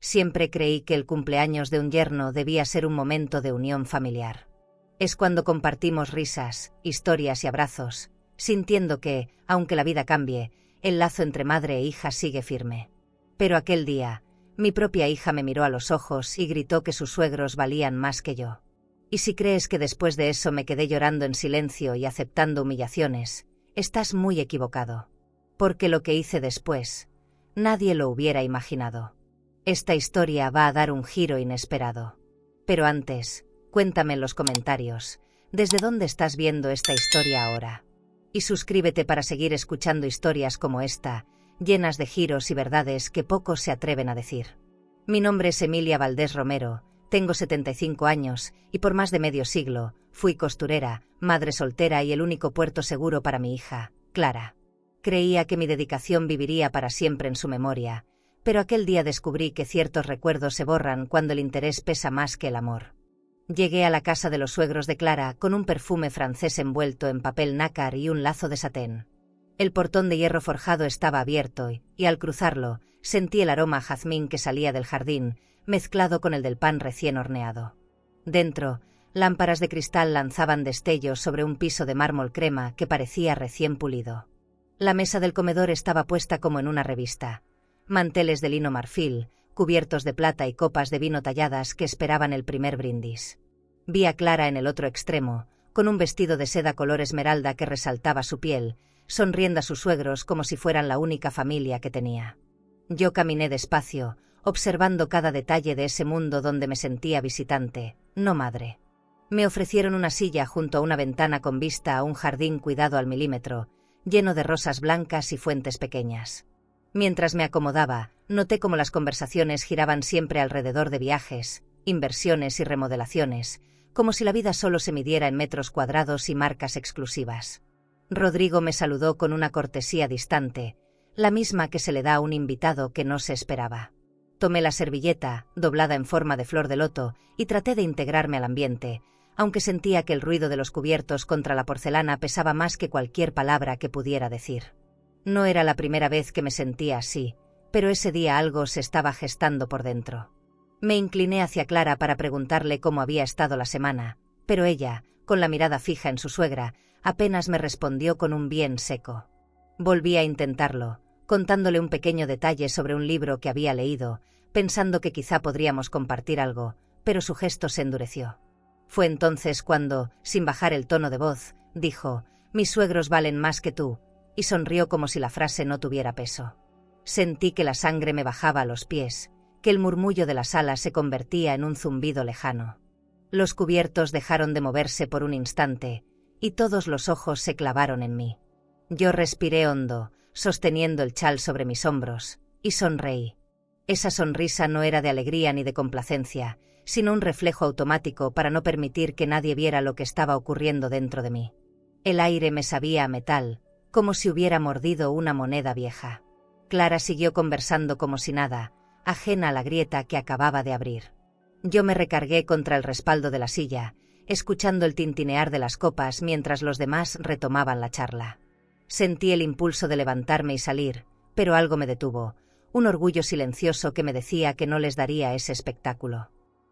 Siempre creí que el cumpleaños de un yerno debía ser un momento de unión familiar. Es cuando compartimos risas, historias y abrazos, sintiendo que, aunque la vida cambie, el lazo entre madre e hija sigue firme. Pero aquel día, mi propia hija me miró a los ojos y gritó que sus suegros valían más que yo. Y si crees que después de eso me quedé llorando en silencio y aceptando humillaciones, estás muy equivocado. Porque lo que hice después, nadie lo hubiera imaginado. Esta historia va a dar un giro inesperado. Pero antes, cuéntame en los comentarios, ¿desde dónde estás viendo esta historia ahora? Y suscríbete para seguir escuchando historias como esta, llenas de giros y verdades que pocos se atreven a decir. Mi nombre es Emilia Valdés Romero, tengo 75 años y por más de medio siglo fui costurera, madre soltera y el único puerto seguro para mi hija, Clara. Creía que mi dedicación viviría para siempre en su memoria, pero aquel día descubrí que ciertos recuerdos se borran cuando el interés pesa más que el amor. Llegué a la casa de los suegros de Clara con un perfume francés envuelto en papel nácar y un lazo de satén. El portón de hierro forjado estaba abierto y al cruzarlo, sentí el aroma a jazmín que salía del jardín, mezclado con el del pan recién horneado. Dentro, lámparas de cristal lanzaban destellos sobre un piso de mármol crema que parecía recién pulido. La mesa del comedor estaba puesta como en una revista. Manteles de lino marfil, cubiertos de plata y copas de vino talladas que esperaban el primer brindis. Vi a Clara en el otro extremo, con un vestido de seda color esmeralda que resaltaba su piel, sonriendo a sus suegros como si fueran la única familia que tenía. Yo caminé despacio, observando cada detalle de ese mundo donde me sentía visitante, no madre. Me ofrecieron una silla junto a una ventana con vista a un jardín cuidado al milímetro, lleno de rosas blancas y fuentes pequeñas. Mientras me acomodaba, noté cómo las conversaciones giraban siempre alrededor de viajes, inversiones y remodelaciones, como si la vida solo se midiera en metros cuadrados y marcas exclusivas. Rodrigo me saludó con una cortesía distante, la misma que se le da a un invitado que no se esperaba. Tomé la servilleta, doblada en forma de flor de loto, y traté de integrarme al ambiente, aunque sentía que el ruido de los cubiertos contra la porcelana pesaba más que cualquier palabra que pudiera decir. No era la primera vez que me sentía así, pero ese día algo se estaba gestando por dentro. Me incliné hacia Clara para preguntarle cómo había estado la semana, pero ella, con la mirada fija en su suegra, apenas me respondió con un bien seco. Volví a intentarlo, contándole un pequeño detalle sobre un libro que había leído, pensando que quizá podríamos compartir algo, pero su gesto se endureció. Fue entonces cuando, sin bajar el tono de voz, dijo: «Mis suegros valen más que tú», y sonrió como si la frase no tuviera peso. Sentí que la sangre me bajaba a los pies, que el murmullo de la sala se convertía en un zumbido lejano. Los cubiertos dejaron de moverse por un instante, y todos los ojos se clavaron en mí. Yo respiré hondo, sosteniendo el chal sobre mis hombros, y sonreí. Esa sonrisa no era de alegría ni de complacencia, sino un reflejo automático para no permitir que nadie viera lo que estaba ocurriendo dentro de mí. El aire me sabía a metal, como si hubiera mordido una moneda vieja. Clara siguió conversando como si nada, ajena a la grieta que acababa de abrir. Yo me recargué contra el respaldo de la silla, escuchando el tintinear de las copas mientras los demás retomaban la charla. Sentí el impulso de levantarme y salir, pero algo me detuvo, un orgullo silencioso que me decía que no les daría ese espectáculo.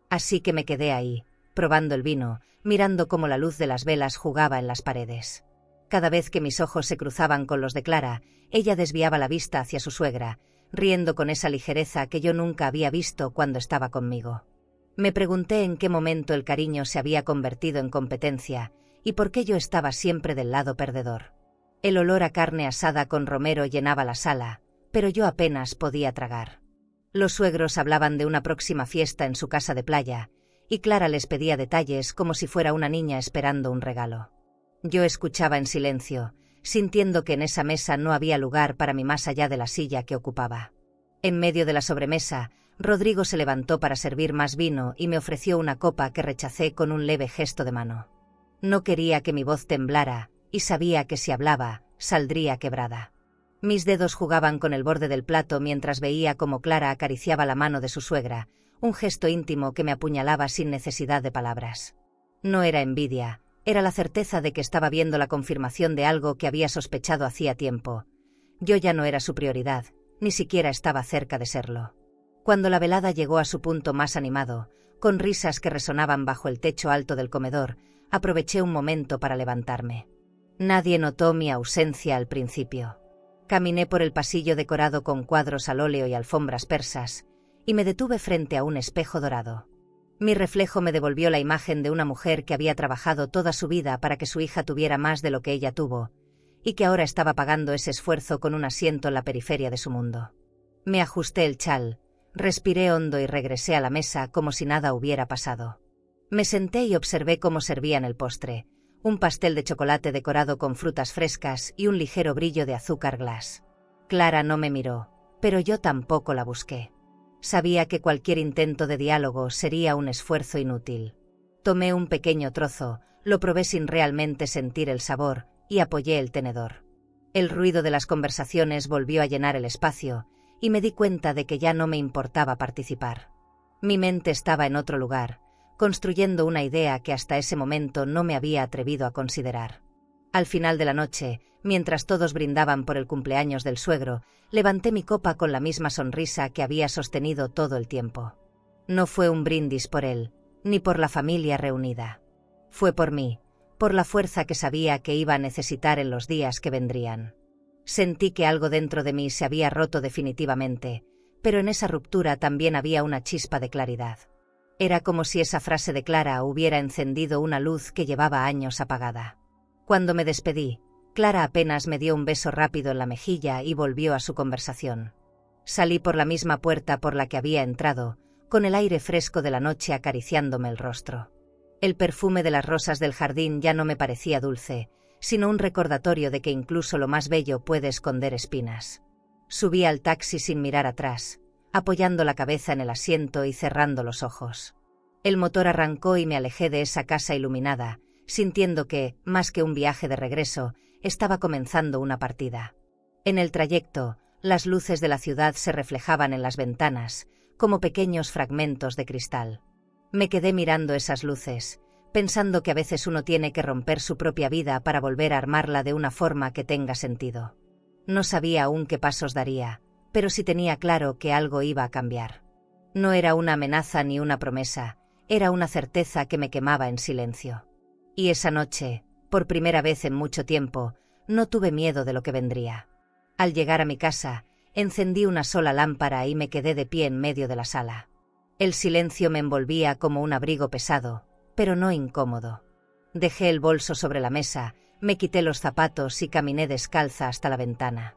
Así que me quedé ahí, probando el vino, mirando cómo la luz de las velas jugaba en las paredes. Cada vez que mis ojos se cruzaban con los de Clara, ella desviaba la vista hacia su suegra, riendo con esa ligereza que yo nunca había visto cuando estaba conmigo. Me pregunté en qué momento el cariño se había convertido en competencia, y por qué yo estaba siempre del lado perdedor. El olor a carne asada con romero llenaba la sala, pero yo apenas podía tragar. Los suegros hablaban de una próxima fiesta en su casa de playa, y Clara les pedía detalles como si fuera una niña esperando un regalo. Yo escuchaba en silencio, sintiendo que en esa mesa no había lugar para mí más allá de la silla que ocupaba. En medio de la sobremesa, Rodrigo se levantó para servir más vino y me ofreció una copa que rechacé con un leve gesto de mano. No quería que mi voz temblara, y sabía que si hablaba, saldría quebrada. Mis dedos jugaban con el borde del plato mientras veía cómo Clara acariciaba la mano de su suegra, un gesto íntimo que me apuñalaba sin necesidad de palabras. No era envidia, era la certeza de que estaba viendo la confirmación de algo que había sospechado hacía tiempo. Yo ya no era su prioridad, ni siquiera estaba cerca de serlo. Cuando la velada llegó a su punto más animado, con risas que resonaban bajo el techo alto del comedor, aproveché un momento para levantarme. Nadie notó mi ausencia al principio. Caminé por el pasillo decorado con cuadros al óleo y alfombras persas, y me detuve frente a un espejo dorado. Mi reflejo me devolvió la imagen de una mujer que había trabajado toda su vida para que su hija tuviera más de lo que ella tuvo, y que ahora estaba pagando ese esfuerzo con un asiento en la periferia de su mundo. Me ajusté el chal, respiré hondo y regresé a la mesa como si nada hubiera pasado. Me senté y observé cómo servían el postre, un pastel de chocolate decorado con frutas frescas y un ligero brillo de azúcar glass. Clara no me miró, pero yo tampoco la busqué. Sabía que cualquier intento de diálogo sería un esfuerzo inútil. Tomé un pequeño trozo, lo probé sin realmente sentir el sabor, y apoyé el tenedor. El ruido de las conversaciones volvió a llenar el espacio, y me di cuenta de que ya no me importaba participar. Mi mente estaba en otro lugar, construyendo una idea que hasta ese momento no me había atrevido a considerar. Al final de la noche, mientras todos brindaban por el cumpleaños del suegro, levanté mi copa con la misma sonrisa que había sostenido todo el tiempo. No fue un brindis por él, ni por la familia reunida. Fue por mí, por la fuerza que sabía que iba a necesitar en los días que vendrían. Sentí que algo dentro de mí se había roto definitivamente, pero en esa ruptura también había una chispa de claridad. Era como si esa frase de Clara hubiera encendido una luz que llevaba años apagada. Cuando me despedí, Clara apenas me dio un beso rápido en la mejilla y volvió a su conversación. Salí por la misma puerta por la que había entrado, con el aire fresco de la noche acariciándome el rostro. El perfume de las rosas del jardín ya no me parecía dulce, sino un recordatorio de que incluso lo más bello puede esconder espinas. Subí al taxi sin mirar atrás, apoyando la cabeza en el asiento y cerrando los ojos. El motor arrancó y me alejé de esa casa iluminada, sintiendo que, más que un viaje de regreso, estaba comenzando una partida. En el trayecto, las luces de la ciudad se reflejaban en las ventanas, como pequeños fragmentos de cristal. Me quedé mirando esas luces, pensando que a veces uno tiene que romper su propia vida para volver a armarla de una forma que tenga sentido. No sabía aún qué pasos daría, pero sí tenía claro que algo iba a cambiar. No era una amenaza ni una promesa, era una certeza que me quemaba en silencio. Y esa noche, por primera vez en mucho tiempo, no tuve miedo de lo que vendría. Al llegar a mi casa, encendí una sola lámpara y me quedé de pie en medio de la sala. El silencio me envolvía como un abrigo pesado, pero no incómodo. Dejé el bolso sobre la mesa, me quité los zapatos y caminé descalza hasta la ventana.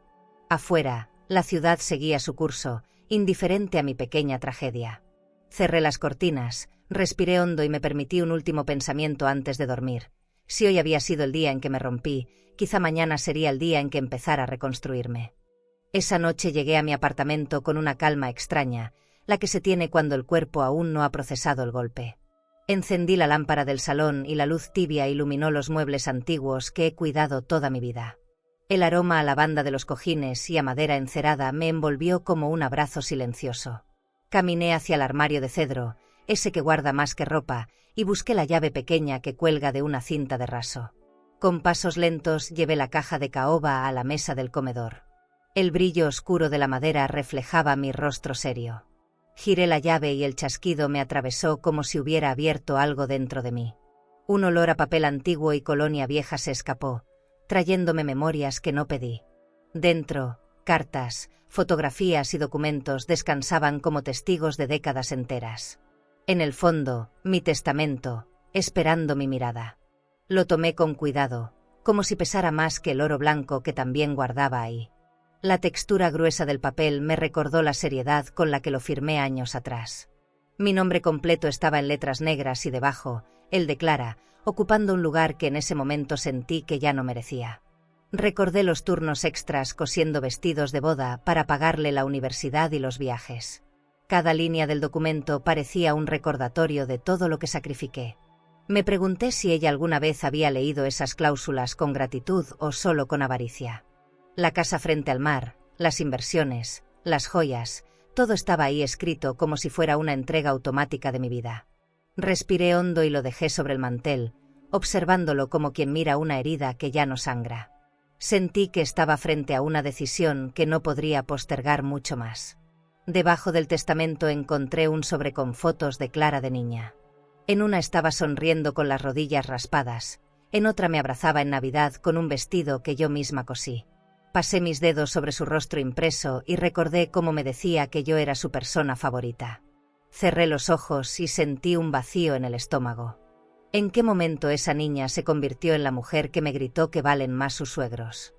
Afuera, la ciudad seguía su curso, indiferente a mi pequeña tragedia. Cerré las cortinas, respiré hondo y me permití un último pensamiento antes de dormir. Si hoy había sido el día en que me rompí, quizá mañana sería el día en que empezara a reconstruirme. Esa noche llegué a mi apartamento con una calma extraña, la que se tiene cuando el cuerpo aún no ha procesado el golpe. Encendí la lámpara del salón y la luz tibia iluminó los muebles antiguos que he cuidado toda mi vida. El aroma a lavanda de los cojines y a madera encerada me envolvió como un abrazo silencioso. Caminé hacia el armario de cedro, ese que guarda más que ropa, y busqué la llave pequeña que cuelga de una cinta de raso. Con pasos lentos llevé la caja de caoba a la mesa del comedor. El brillo oscuro de la madera reflejaba mi rostro serio. Giré la llave y el chasquido me atravesó como si hubiera abierto algo dentro de mí. Un olor a papel antiguo y colonia vieja se escapó, trayéndome memorias que no pedí. Dentro, cartas, fotografías y documentos descansaban como testigos de décadas enteras. En el fondo, mi testamento, esperando mi mirada. Lo tomé con cuidado, como si pesara más que el oro blanco que también guardaba ahí. La textura gruesa del papel me recordó la seriedad con la que lo firmé años atrás. Mi nombre completo estaba en letras negras y debajo, el de Clara, ocupando un lugar que en ese momento sentí que ya no merecía. Recordé los turnos extras cosiendo vestidos de boda para pagarle la universidad y los viajes. Cada línea del documento parecía un recordatorio de todo lo que sacrifiqué. Me pregunté si ella alguna vez había leído esas cláusulas con gratitud o solo con avaricia. La casa frente al mar, las inversiones, las joyas, todo estaba ahí escrito como si fuera una entrega automática de mi vida. Respiré hondo y lo dejé sobre el mantel, observándolo como quien mira una herida que ya no sangra. Sentí que estaba frente a una decisión que no podría postergar mucho más. Debajo del testamento encontré un sobre con fotos de Clara de niña. En una estaba sonriendo con las rodillas raspadas, en otra me abrazaba en Navidad con un vestido que yo misma cosí. Pasé mis dedos sobre su rostro impreso y recordé cómo me decía que yo era su persona favorita. Cerré los ojos y sentí un vacío en el estómago. ¿En qué momento esa niña se convirtió en la mujer que me gritó que valen más sus suegros?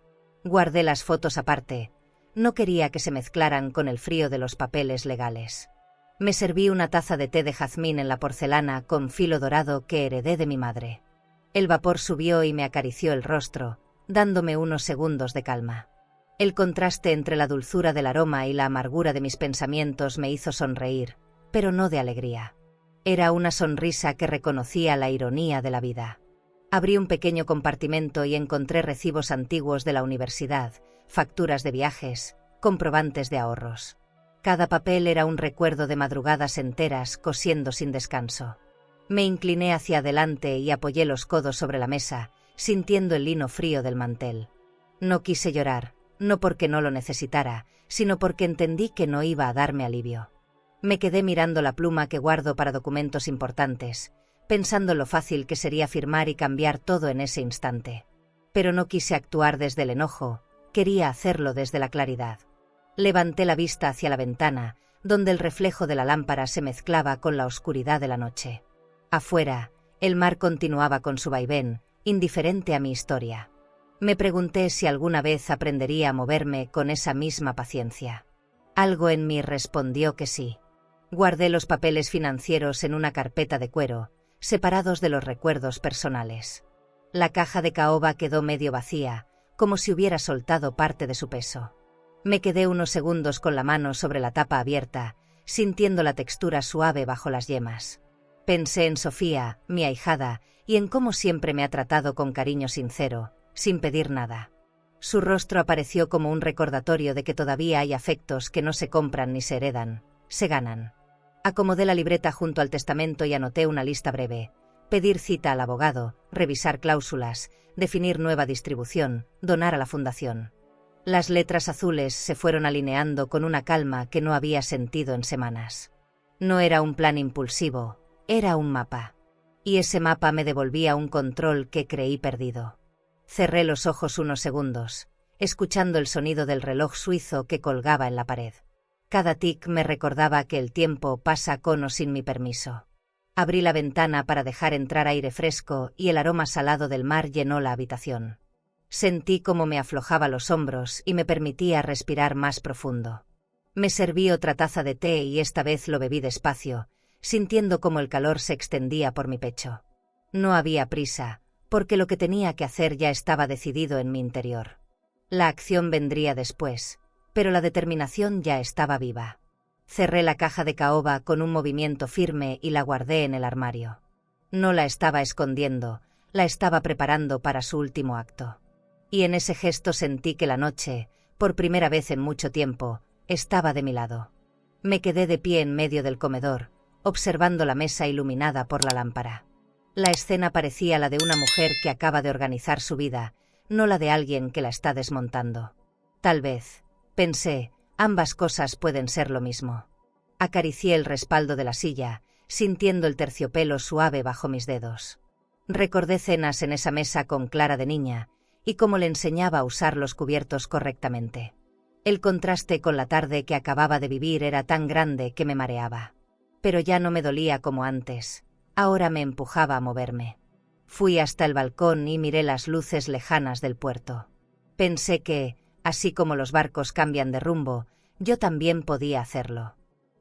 Guardé las fotos aparte. No quería que se mezclaran con el frío de los papeles legales. Me serví una taza de té de jazmín en la porcelana con filo dorado que heredé de mi madre. El vapor subió y me acarició el rostro, dándome unos segundos de calma. El contraste entre la dulzura del aroma y la amargura de mis pensamientos me hizo sonreír, pero no de alegría. Era una sonrisa que reconocía la ironía de la vida. Abrí un pequeño compartimento y encontré recibos antiguos de la universidad, facturas de viajes, comprobantes de ahorros. Cada papel era un recuerdo de madrugadas enteras cosiendo sin descanso. Me incliné hacia adelante y apoyé los codos sobre la mesa, sintiendo el lino frío del mantel. No quise llorar, no porque no lo necesitara, sino porque entendí que no iba a darme alivio. Me quedé mirando la pluma que guardo para documentos importantes, pensando lo fácil que sería firmar y cambiar todo en ese instante. Pero no quise actuar desde el enojo, quería hacerlo desde la claridad. Levanté la vista hacia la ventana, donde el reflejo de la lámpara se mezclaba con la oscuridad de la noche. Afuera, el mar continuaba con su vaivén, indiferente a mi historia. Me pregunté si alguna vez aprendería a moverme con esa misma paciencia. Algo en mí respondió que sí. Guardé los papeles financieros en una carpeta de cuero, separados de los recuerdos personales. La caja de caoba quedó medio vacía, como si hubiera soltado parte de su peso. Me quedé unos segundos con la mano sobre la tapa abierta, sintiendo la textura suave bajo las yemas. Pensé en Sofía, mi ahijada, y en cómo siempre me ha tratado con cariño sincero, sin pedir nada. Su rostro apareció como un recordatorio de que todavía hay afectos que no se compran ni se heredan, se ganan. Acomodé la libreta junto al testamento y anoté una lista breve: pedir cita al abogado, revisar cláusulas, definir nueva distribución, donar a la fundación. Las letras azules se fueron alineando con una calma que no había sentido en semanas. No era un plan impulsivo, era un mapa. Y ese mapa me devolvía un control que creí perdido. Cerré los ojos unos segundos, escuchando el sonido del reloj suizo que colgaba en la pared. Cada tic me recordaba que el tiempo pasa con o sin mi permiso. Abrí la ventana para dejar entrar aire fresco y el aroma salado del mar llenó la habitación. Sentí cómo me aflojaba los hombros y me permitía respirar más profundo. Me serví otra taza de té y esta vez lo bebí despacio, sintiendo cómo el calor se extendía por mi pecho. No había prisa, porque lo que tenía que hacer ya estaba decidido en mi interior. La acción vendría después, pero la determinación ya estaba viva. Cerré la caja de caoba con un movimiento firme y la guardé en el armario. No la estaba escondiendo, la estaba preparando para su último acto. Y en ese gesto sentí que la noche, por primera vez en mucho tiempo, estaba de mi lado. Me quedé de pie en medio del comedor, observando la mesa iluminada por la lámpara. La escena parecía la de una mujer que acaba de organizar su vida, no la de alguien que la está desmontando. Tal vez, pensé, ambas cosas pueden ser lo mismo. Acaricié el respaldo de la silla, sintiendo el terciopelo suave bajo mis dedos. Recordé cenas en esa mesa con Clara de niña, y cómo le enseñaba a usar los cubiertos correctamente. El contraste con la tarde que acababa de vivir era tan grande que me mareaba. Pero ya no me dolía como antes, ahora me empujaba a moverme. Fui hasta el balcón y miré las luces lejanas del puerto. Pensé que, así como los barcos cambian de rumbo, yo también podía hacerlo.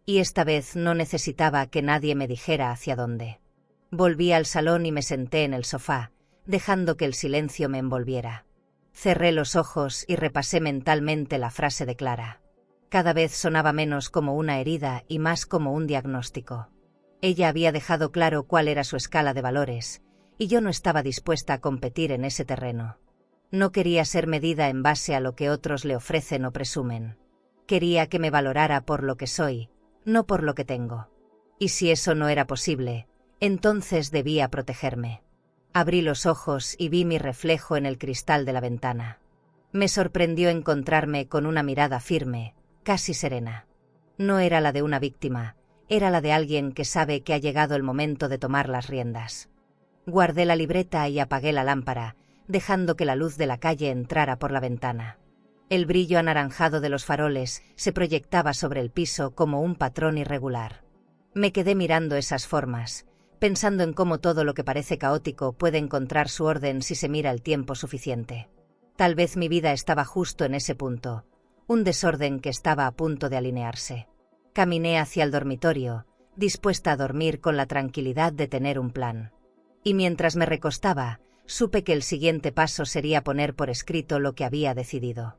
Y esta vez no necesitaba que nadie me dijera hacia dónde. Volví al salón y me senté en el sofá, dejando que el silencio me envolviera. Cerré los ojos y repasé mentalmente la frase de Clara. Cada vez sonaba menos como una herida y más como un diagnóstico. Ella había dejado claro cuál era su escala de valores, y yo no estaba dispuesta a competir en ese terreno. No quería ser medida en base a lo que otros le ofrecen o presumen. Quería que me valorara por lo que soy, no por lo que tengo. Y si eso no era posible, entonces debía protegerme. Abrí los ojos y vi mi reflejo en el cristal de la ventana. Me sorprendió encontrarme con una mirada firme, casi serena. No era la de una víctima, era la de alguien que sabe que ha llegado el momento de tomar las riendas. Guardé la libreta y apagué la lámpara, dejando que la luz de la calle entrara por la ventana. El brillo anaranjado de los faroles se proyectaba sobre el piso como un patrón irregular. Me quedé mirando esas formas, pensando en cómo todo lo que parece caótico puede encontrar su orden si se mira el tiempo suficiente. Tal vez mi vida estaba justo en ese punto, un desorden que estaba a punto de alinearse. Caminé hacia el dormitorio, dispuesta a dormir con la tranquilidad de tener un plan. Y mientras me recostaba, supe que el siguiente paso sería poner por escrito lo que había decidido.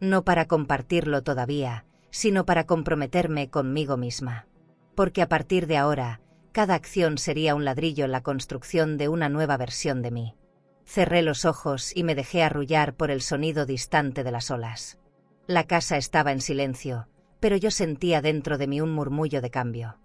No para compartirlo todavía, sino para comprometerme conmigo misma. Porque a partir de ahora, cada acción sería un ladrillo en la construcción de una nueva versión de mí. Cerré los ojos y me dejé arrullar por el sonido distante de las olas. La casa estaba en silencio, pero yo sentía dentro de mí un murmullo de cambio.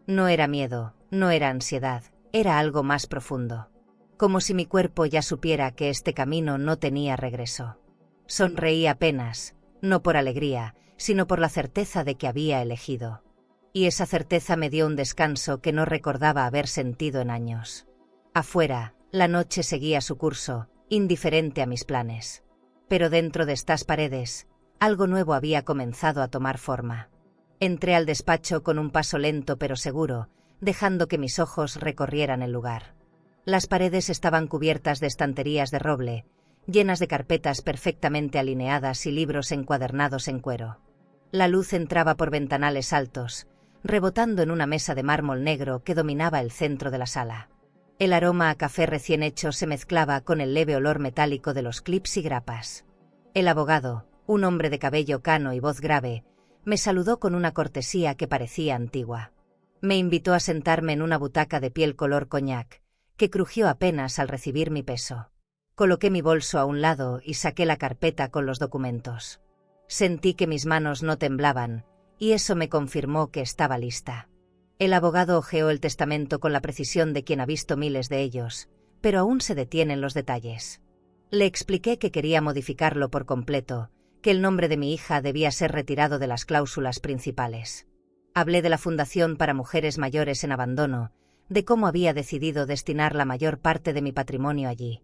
No era miedo, no era ansiedad, era algo más profundo. Como si mi cuerpo ya supiera que este camino no tenía regreso. Sonreí apenas, no por alegría, sino por la certeza de que había elegido. Y esa certeza me dio un descanso que no recordaba haber sentido en años. Afuera, la noche seguía su curso, indiferente a mis planes. Pero dentro de estas paredes, algo nuevo había comenzado a tomar forma. Entré al despacho con un paso lento pero seguro, dejando que mis ojos recorrieran el lugar. Las paredes estaban cubiertas de estanterías de roble, llenas de carpetas perfectamente alineadas y libros encuadernados en cuero. La luz entraba por ventanales altos, rebotando en una mesa de mármol negro que dominaba el centro de la sala. El aroma a café recién hecho se mezclaba con el leve olor metálico de los clips y grapas. El abogado, un hombre de cabello cano y voz grave, me saludó con una cortesía que parecía antigua. Me invitó a sentarme en una butaca de piel color coñac, que crujió apenas al recibir mi peso. Coloqué mi bolso a un lado y saqué la carpeta con los documentos. Sentí que mis manos no temblaban, y eso me confirmó que estaba lista. El abogado hojeó el testamento con la precisión de quien ha visto miles de ellos, pero aún se detiene en los detalles. Le expliqué que quería modificarlo por completo, que el nombre de mi hija debía ser retirado de las cláusulas principales. Hablé de la Fundación para Mujeres Mayores en Abandono, de cómo había decidido destinar la mayor parte de mi patrimonio allí.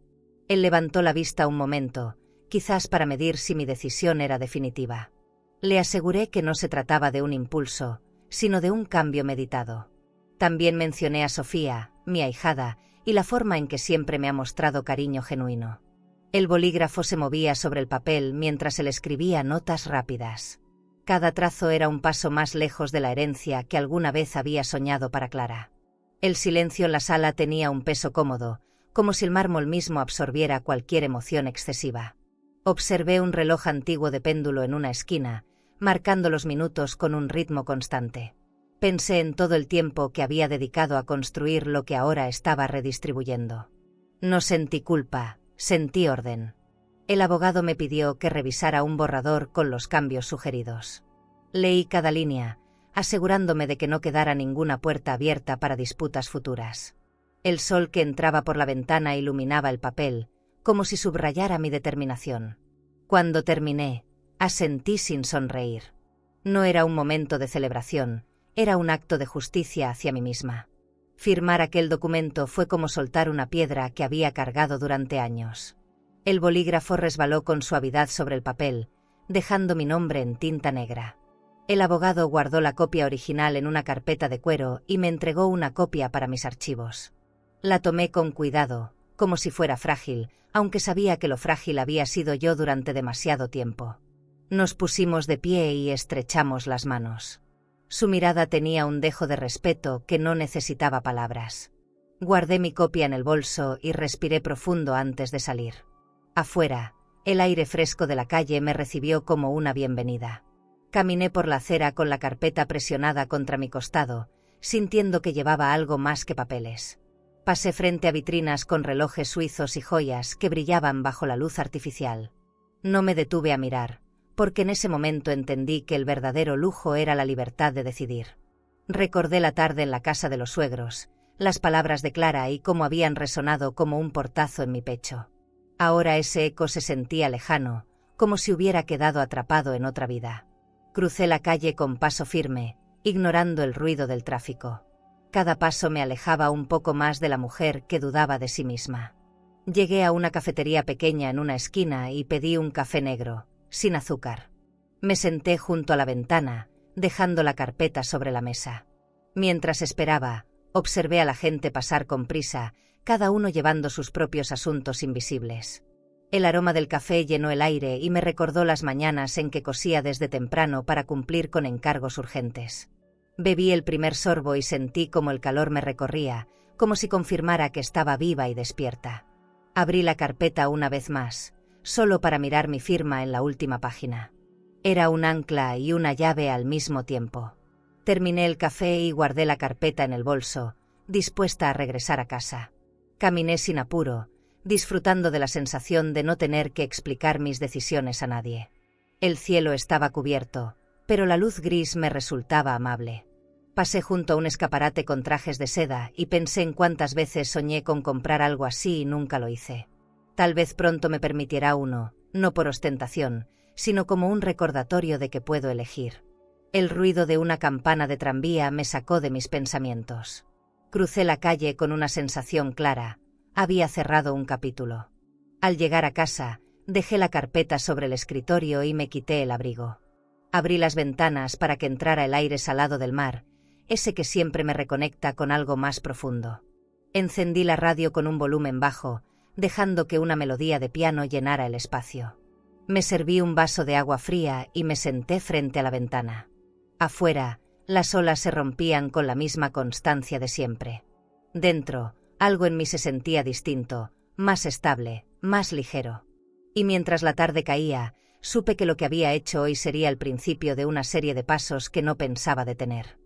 Él levantó la vista un momento, quizás para medir si mi decisión era definitiva. Le aseguré que no se trataba de un impulso, sino de un cambio meditado. También mencioné a Sofía, mi ahijada, y la forma en que siempre me ha mostrado cariño genuino. El bolígrafo se movía sobre el papel mientras él escribía notas rápidas. Cada trazo era un paso más lejos de la herencia que alguna vez había soñado para Clara. El silencio en la sala tenía un peso cómodo, como si el mármol mismo absorbiera cualquier emoción excesiva. Observé un reloj antiguo de péndulo en una esquina, marcando los minutos con un ritmo constante. Pensé en todo el tiempo que había dedicado a construir lo que ahora estaba redistribuyendo. No sentí culpa, sentí orden. El abogado me pidió que revisara un borrador con los cambios sugeridos. Leí cada línea, asegurándome de que no quedara ninguna puerta abierta para disputas futuras. El sol que entraba por la ventana iluminaba el papel, como si subrayara mi determinación. Cuando terminé, asentí sin sonreír. No era un momento de celebración, era un acto de justicia hacia mí misma. Firmar aquel documento fue como soltar una piedra que había cargado durante años. El bolígrafo resbaló con suavidad sobre el papel, dejando mi nombre en tinta negra. El abogado guardó la copia original en una carpeta de cuero y me entregó una copia para mis archivos. La tomé con cuidado, como si fuera frágil, aunque sabía que lo frágil había sido yo durante demasiado tiempo. Nos pusimos de pie y estrechamos las manos. Su mirada tenía un dejo de respeto que no necesitaba palabras. Guardé mi copia en el bolso y respiré profundo antes de salir. Afuera, el aire fresco de la calle me recibió como una bienvenida. Caminé por la acera con la carpeta presionada contra mi costado, sintiendo que llevaba algo más que papeles. Pasé frente a vitrinas con relojes suizos y joyas que brillaban bajo la luz artificial. No me detuve a mirar, porque en ese momento entendí que el verdadero lujo era la libertad de decidir. Recordé la tarde en la casa de los suegros, las palabras de Clara y cómo habían resonado como un portazo en mi pecho. Ahora ese eco se sentía lejano, como si hubiera quedado atrapado en otra vida. Crucé la calle con paso firme, ignorando el ruido del tráfico. Cada paso me alejaba un poco más de la mujer que dudaba de sí misma. Llegué a una cafetería pequeña en una esquina y pedí un café negro, sin azúcar. Me senté junto a la ventana, dejando la carpeta sobre la mesa. Mientras esperaba, observé a la gente pasar con prisa, cada uno llevando sus propios asuntos invisibles. El aroma del café llenó el aire y me recordó las mañanas en que cosía desde temprano para cumplir con encargos urgentes. Bebí el primer sorbo y sentí como el calor me recorría, como si confirmara que estaba viva y despierta. Abrí la carpeta una vez más, solo para mirar mi firma en la última página. Era un ancla y una llave al mismo tiempo. Terminé el café y guardé la carpeta en el bolso, dispuesta a regresar a casa. Caminé sin apuro, disfrutando de la sensación de no tener que explicar mis decisiones a nadie. El cielo estaba cubierto, pero la luz gris me resultaba amable. Pasé junto a un escaparate con trajes de seda y pensé en cuántas veces soñé con comprar algo así y nunca lo hice. Tal vez pronto me permitirá uno, no por ostentación, sino como un recordatorio de que puedo elegir. El ruido de una campana de tranvía me sacó de mis pensamientos. Crucé la calle con una sensación clara. Había cerrado un capítulo. Al llegar a casa, dejé la carpeta sobre el escritorio y me quité el abrigo. Abrí las ventanas para que entrara el aire salado del mar, ese que siempre me reconecta con algo más profundo. Encendí la radio con un volumen bajo, dejando que una melodía de piano llenara el espacio. Me serví un vaso de agua fría y me senté frente a la ventana. Afuera, las olas se rompían con la misma constancia de siempre. Dentro, algo en mí se sentía distinto, más estable, más ligero. Y mientras la tarde caía, supe que lo que había hecho hoy sería el principio de una serie de pasos que no pensaba detener.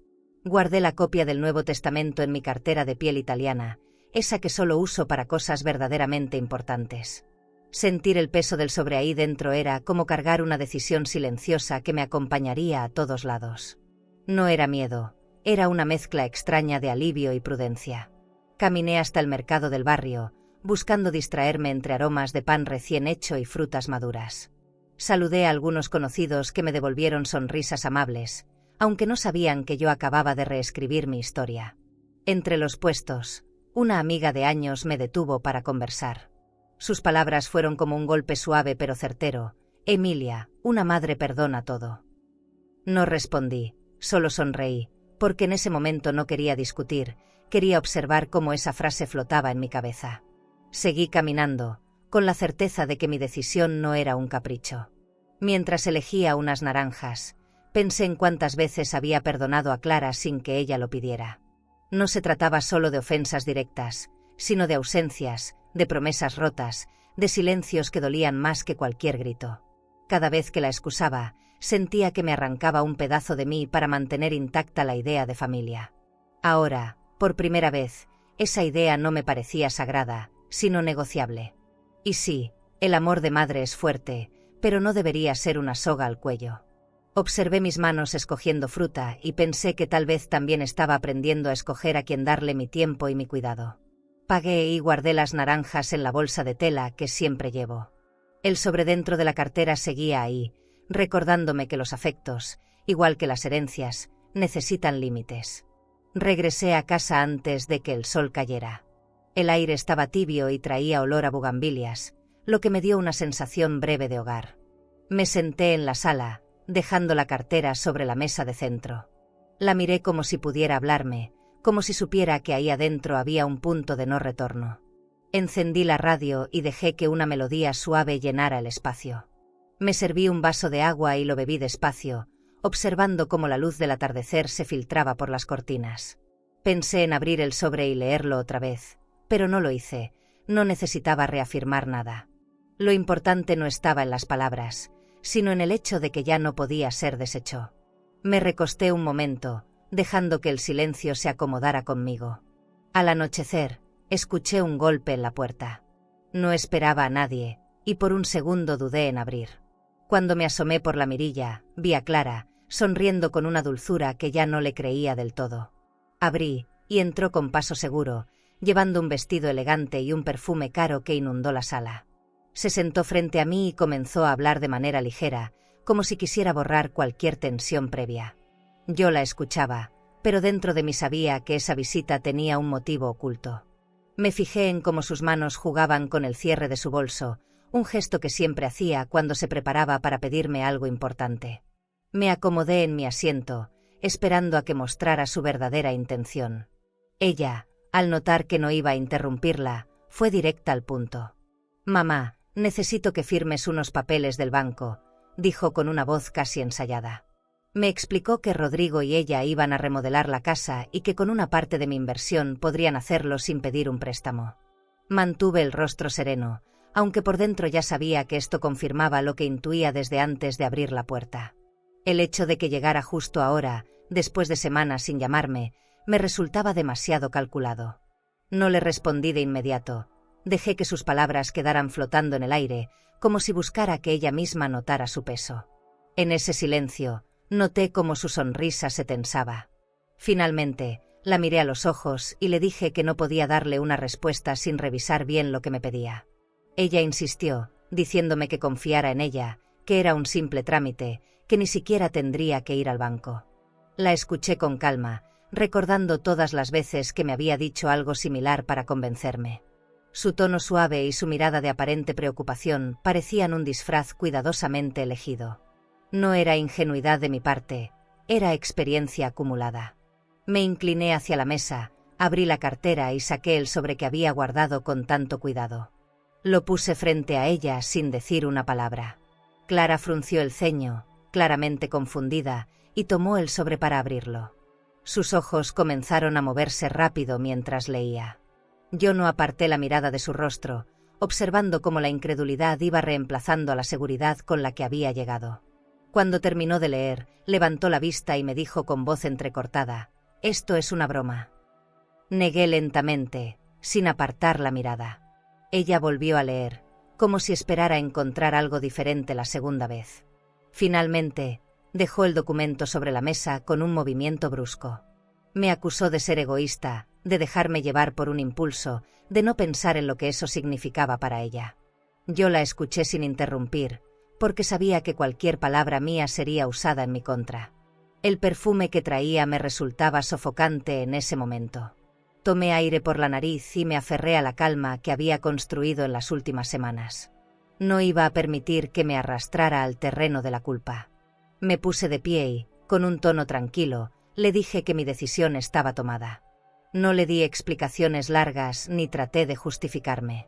Guardé la copia del Nuevo Testamento en mi cartera de piel italiana, esa que solo uso para cosas verdaderamente importantes. Sentir el peso del sobre ahí dentro era como cargar una decisión silenciosa que me acompañaría a todos lados. No era miedo, era una mezcla extraña de alivio y prudencia. Caminé hasta el mercado del barrio, buscando distraerme entre aromas de pan recién hecho y frutas maduras. Saludé a algunos conocidos que me devolvieron sonrisas amables, aunque no sabían que yo acababa de reescribir mi historia. Entre los puestos, una amiga de años me detuvo para conversar. Sus palabras fueron como un golpe suave pero certero. Emilia, una madre perdona todo. No respondí, solo sonreí, porque en ese momento no quería discutir, quería observar cómo esa frase flotaba en mi cabeza. Seguí caminando, con la certeza de que mi decisión no era un capricho. Mientras elegía unas naranjas, pensé en cuántas veces había perdonado a Clara sin que ella lo pidiera. No se trataba solo de ofensas directas, sino de ausencias, de promesas rotas, de silencios que dolían más que cualquier grito. Cada vez que la excusaba, sentía que me arrancaba un pedazo de mí para mantener intacta la idea de familia. Ahora, por primera vez, esa idea no me parecía sagrada, sino negociable. Y sí, el amor de madre es fuerte, pero no debería ser una soga al cuello. Observé mis manos escogiendo fruta y pensé que tal vez también estaba aprendiendo a escoger a quien darle mi tiempo y mi cuidado. Pagué y guardé las naranjas en la bolsa de tela que siempre llevo. El sobredentro de la cartera seguía ahí, recordándome que los afectos, igual que las herencias, necesitan límites. Regresé a casa antes de que el sol cayera. El aire estaba tibio y traía olor a bugambilias, lo que me dio una sensación breve de hogar. Me senté en la sala, dejando la cartera sobre la mesa de centro. La miré como si pudiera hablarme, como si supiera que ahí adentro había un punto de no retorno. Encendí la radio y dejé que una melodía suave llenara el espacio. Me serví un vaso de agua y lo bebí despacio, observando cómo la luz del atardecer se filtraba por las cortinas. Pensé en abrir el sobre y leerlo otra vez, pero no lo hice, no necesitaba reafirmar nada. Lo importante no estaba en las palabras, sino en el hecho de que ya no podía ser deshecho. Me recosté un momento, dejando que el silencio se acomodara conmigo. Al anochecer, escuché un golpe en la puerta. No esperaba a nadie, y por un segundo dudé en abrir. Cuando me asomé por la mirilla, vi a Clara, sonriendo con una dulzura que ya no le creía del todo. Abrí, y entró con paso seguro, llevando un vestido elegante y un perfume caro que inundó la sala. Se sentó frente a mí y comenzó a hablar de manera ligera, como si quisiera borrar cualquier tensión previa. Yo la escuchaba, pero dentro de mí sabía que esa visita tenía un motivo oculto. Me fijé en cómo sus manos jugaban con el cierre de su bolso, un gesto que siempre hacía cuando se preparaba para pedirme algo importante. Me acomodé en mi asiento, esperando a que mostrara su verdadera intención. Ella, al notar que no iba a interrumpirla, fue directa al punto. «Mamá, necesito que firmes unos papeles del banco», dijo con una voz casi ensayada. Me explicó que Rodrigo y ella iban a remodelar la casa y que con una parte de mi inversión podrían hacerlo sin pedir un préstamo. Mantuve el rostro sereno, aunque por dentro ya sabía que esto confirmaba lo que intuía desde antes de abrir la puerta. El hecho de que llegara justo ahora, después de semanas sin llamarme, me resultaba demasiado calculado. No le respondí de inmediato. Dejé que sus palabras quedaran flotando en el aire, como si buscara que ella misma notara su peso. En ese silencio, noté cómo su sonrisa se tensaba. Finalmente, la miré a los ojos y le dije que no podía darle una respuesta sin revisar bien lo que me pedía. Ella insistió, diciéndome que confiara en ella, que era un simple trámite, que ni siquiera tendría que ir al banco. La escuché con calma, recordando todas las veces que me había dicho algo similar para convencerme. Su tono suave y su mirada de aparente preocupación parecían un disfraz cuidadosamente elegido. No era ingenuidad de mi parte, era experiencia acumulada. Me incliné hacia la mesa, abrí la cartera y saqué el sobre que había guardado con tanto cuidado. Lo puse frente a ella sin decir una palabra. Clara frunció el ceño, claramente confundida, y tomó el sobre para abrirlo. Sus ojos comenzaron a moverse rápido mientras leía. Yo no aparté la mirada de su rostro, observando cómo la incredulidad iba reemplazando a la seguridad con la que había llegado. Cuando terminó de leer, levantó la vista y me dijo con voz entrecortada: «Esto es una broma». Negué lentamente, sin apartar la mirada. Ella volvió a leer, como si esperara encontrar algo diferente la segunda vez. Finalmente, dejó el documento sobre la mesa con un movimiento brusco. Me acusó de ser egoísta, de dejarme llevar por un impulso, de no pensar en lo que eso significaba para ella. Yo la escuché sin interrumpir, porque sabía que cualquier palabra mía sería usada en mi contra. El perfume que traía me resultaba sofocante en ese momento. Tomé aire por la nariz y me aferré a la calma que había construido en las últimas semanas. No iba a permitir que me arrastrara al terreno de la culpa. Me puse de pie y, con un tono tranquilo, le dije que mi decisión estaba tomada. No le di explicaciones largas ni traté de justificarme.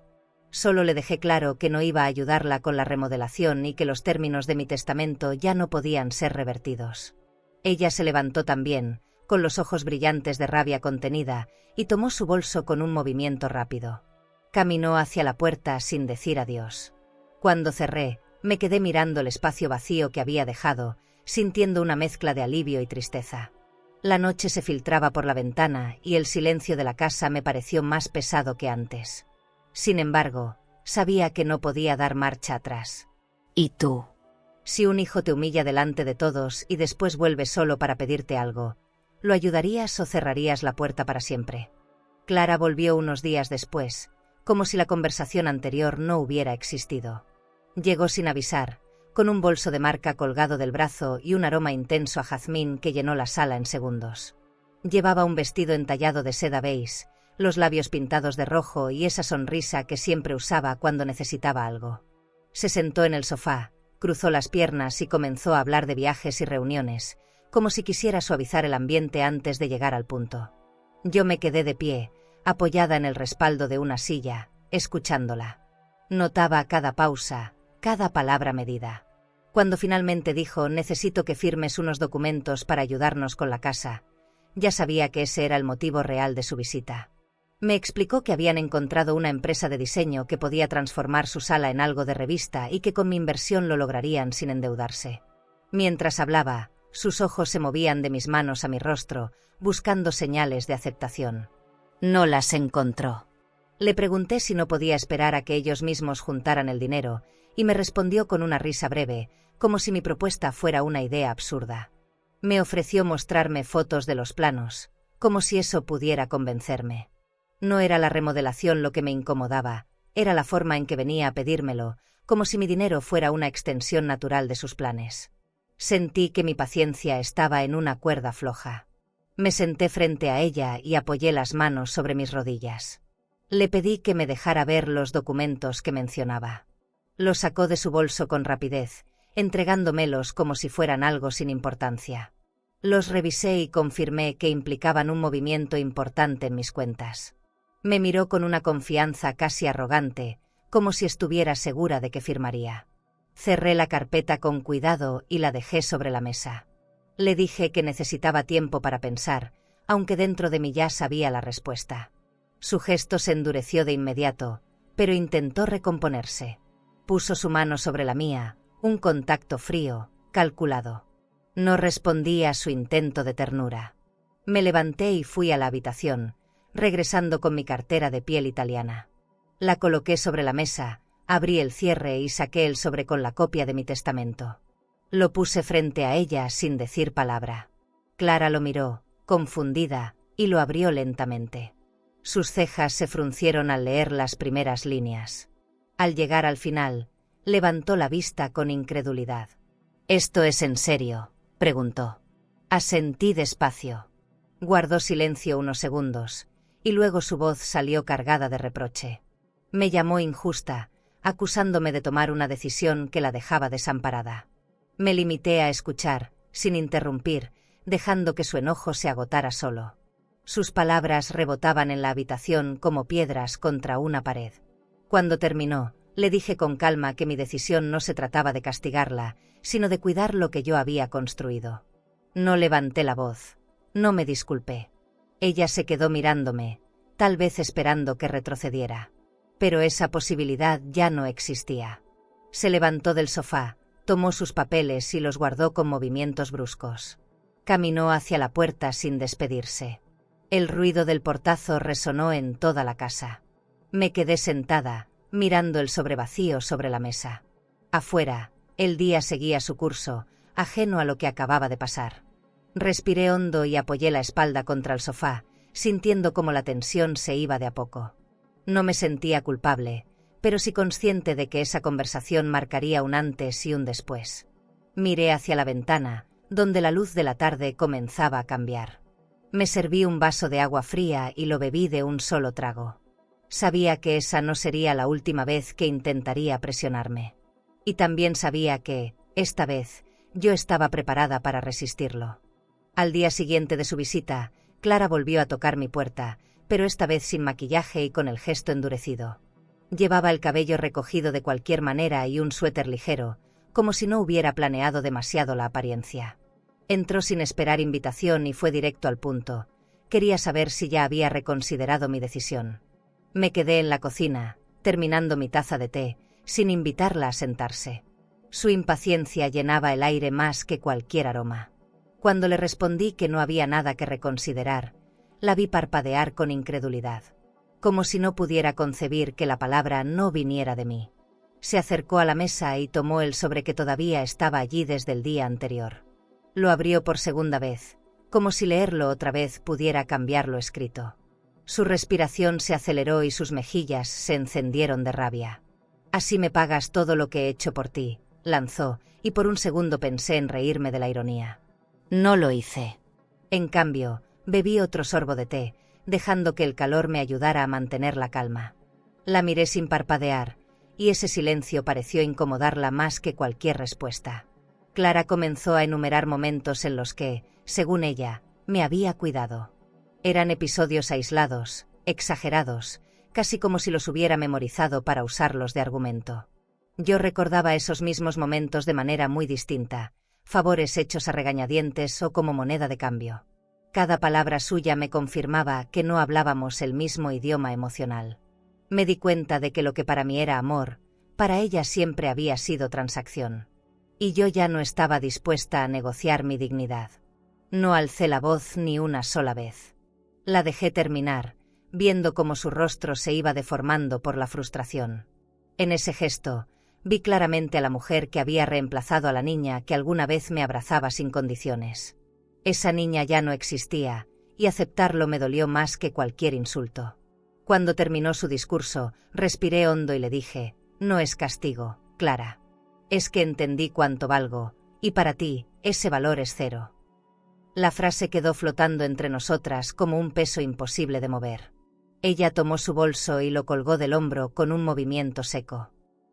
Solo le dejé claro que no iba a ayudarla con la remodelación y que los términos de mi testamento ya no podían ser revertidos. Ella se levantó también, con los ojos brillantes de rabia contenida, y tomó su bolso con un movimiento rápido. Caminó hacia la puerta sin decir adiós. Cuando cerré, me quedé mirando el espacio vacío que había dejado, sintiendo una mezcla de alivio y tristeza. La noche se filtraba por la ventana y el silencio de la casa me pareció más pesado que antes. Sin embargo, sabía que no podía dar marcha atrás. ¿Y tú? Si un hijo te humilla delante de todos y después vuelve solo para pedirte algo, ¿lo ayudarías o cerrarías la puerta para siempre? Clara volvió unos días después, como si la conversación anterior no hubiera existido. Llegó sin avisar, con un bolso de marca colgado del brazo y un aroma intenso a jazmín que llenó la sala en segundos. Llevaba un vestido entallado de seda beige, los labios pintados de rojo y esa sonrisa que siempre usaba cuando necesitaba algo. Se sentó en el sofá, cruzó las piernas y comenzó a hablar de viajes y reuniones, como si quisiera suavizar el ambiente antes de llegar al punto. Yo me quedé de pie, apoyada en el respaldo de una silla, escuchándola. Notaba cada pausa, cada palabra medida. Cuando finalmente dijo «necesito que firmes unos documentos para ayudarnos con la casa», ya sabía que ese era el motivo real de su visita. Me explicó que habían encontrado una empresa de diseño que podía transformar su sala en algo de revista y que con mi inversión lo lograrían sin endeudarse. Mientras hablaba, sus ojos se movían de mis manos a mi rostro, buscando señales de aceptación. No las encontró. Le pregunté si no podía esperar a que ellos mismos juntaran el dinero, y me respondió con una risa breve, como si mi propuesta fuera una idea absurda. Me ofreció mostrarme fotos de los planos, como si eso pudiera convencerme. No era la remodelación lo que me incomodaba, Era la forma en que venía a pedírmelo, como si mi dinero fuera una extensión natural de sus planes. Sentí que mi paciencia estaba en una cuerda floja. Me senté frente a ella y apoyé las manos sobre mis rodillas. Le pedí que me dejara ver los documentos que mencionaba. Los sacó de su bolso con rapidez, entregándomelos como si fueran algo sin importancia. Los revisé y confirmé que implicaban un movimiento importante en mis cuentas. Me miró con una confianza casi arrogante, como si estuviera segura de que firmaría. Cerré la carpeta con cuidado y la dejé sobre la mesa. Le dije que necesitaba tiempo para pensar, aunque dentro de mí ya sabía la respuesta. Su gesto se endureció de inmediato, pero intentó recomponerse. Puso su mano sobre la mía, un contacto frío, calculado. No respondí a su intento de ternura. Me levanté y fui a la habitación, regresando con mi cartera de piel italiana. La coloqué sobre la mesa, abrí el cierre y saqué el sobre con la copia de mi testamento. Lo puse frente a ella sin decir palabra. Clara lo miró, confundida, y lo abrió lentamente. Sus cejas se fruncieron al leer las primeras líneas. Al llegar al final, levantó la vista con incredulidad. «¿Esto es en serio?», preguntó. Asentí despacio. Guardó silencio unos segundos, y luego su voz salió cargada de reproche. Me llamó injusta, acusándome de tomar una decisión que la dejaba desamparada. Me limité a escuchar, sin interrumpir, dejando que su enojo se agotara solo. Sus palabras rebotaban en la habitación como piedras contra una pared. Cuando terminó, le dije con calma que mi decisión no se trataba de castigarla, sino de cuidar lo que yo había construido. No levanté la voz. No me disculpé. Ella se quedó mirándome, tal vez esperando que retrocediera. Pero esa posibilidad ya no existía. Se levantó del sofá, tomó sus papeles y los guardó con movimientos bruscos. Caminó hacia la puerta sin despedirse. El ruido del portazo resonó en toda la casa. Me quedé sentada, mirando el sobre vacío sobre la mesa. Afuera, el día seguía su curso, ajeno a lo que acababa de pasar. Respiré hondo y apoyé la espalda contra el sofá, sintiendo cómo la tensión se iba de a poco. No me sentía culpable, pero sí consciente de que esa conversación marcaría un antes y un después. Miré hacia la ventana, donde la luz de la tarde comenzaba a cambiar. Me serví un vaso de agua fría y lo bebí de un solo trago. Sabía que esa no sería la última vez que intentaría presionarme. Y también sabía que, esta vez, yo estaba preparada para resistirlo. Al día siguiente de su visita, Clara volvió a tocar mi puerta, pero esta vez sin maquillaje y con el gesto endurecido. Llevaba el cabello recogido de cualquier manera y un suéter ligero, como si no hubiera planeado demasiado la apariencia. Entró sin esperar invitación y fue directo al punto. Quería saber si ya había reconsiderado mi decisión. Me quedé en la cocina, terminando mi taza de té, sin invitarla a sentarse. Su impaciencia llenaba el aire más que cualquier aroma. Cuando le respondí que no había nada que reconsiderar, la vi parpadear con incredulidad, como si no pudiera concebir que la palabra no viniera de mí. Se acercó a la mesa y tomó el sobre que todavía estaba allí desde el día anterior. Lo abrió por segunda vez, como si leerlo otra vez pudiera cambiar lo escrito. Su respiración se aceleró y sus mejillas se encendieron de rabia. «Así me pagas todo lo que he hecho por ti», lanzó, y por un segundo pensé en reírme de la ironía. No lo hice. En cambio, bebí otro sorbo de té, dejando que el calor me ayudara a mantener la calma. La miré sin parpadear, y ese silencio pareció incomodarla más que cualquier respuesta. Clara comenzó a enumerar momentos en los que, según ella, me había cuidado. Eran episodios aislados, exagerados, casi como si los hubiera memorizado para usarlos de argumento. Yo recordaba esos mismos momentos de manera muy distinta, favores hechos a regañadientes o como moneda de cambio. Cada palabra suya me confirmaba que no hablábamos el mismo idioma emocional. Me di cuenta de que lo que para mí era amor, para ella siempre había sido transacción. Y yo ya no estaba dispuesta a negociar mi dignidad. No alcé la voz ni una sola vez. La dejé terminar, viendo cómo su rostro se iba deformando por la frustración. En ese gesto, vi claramente a la mujer que había reemplazado a la niña que alguna vez me abrazaba sin condiciones. Esa niña ya no existía, y aceptarlo me dolió más que cualquier insulto. Cuando terminó su discurso, respiré hondo y le dije: no es castigo, Clara. Es que entendí cuánto valgo, y para ti, ese valor es cero. La frase quedó flotando entre nosotras como un peso imposible de mover. Ella tomó su bolso y lo colgó del hombro con un movimiento seco.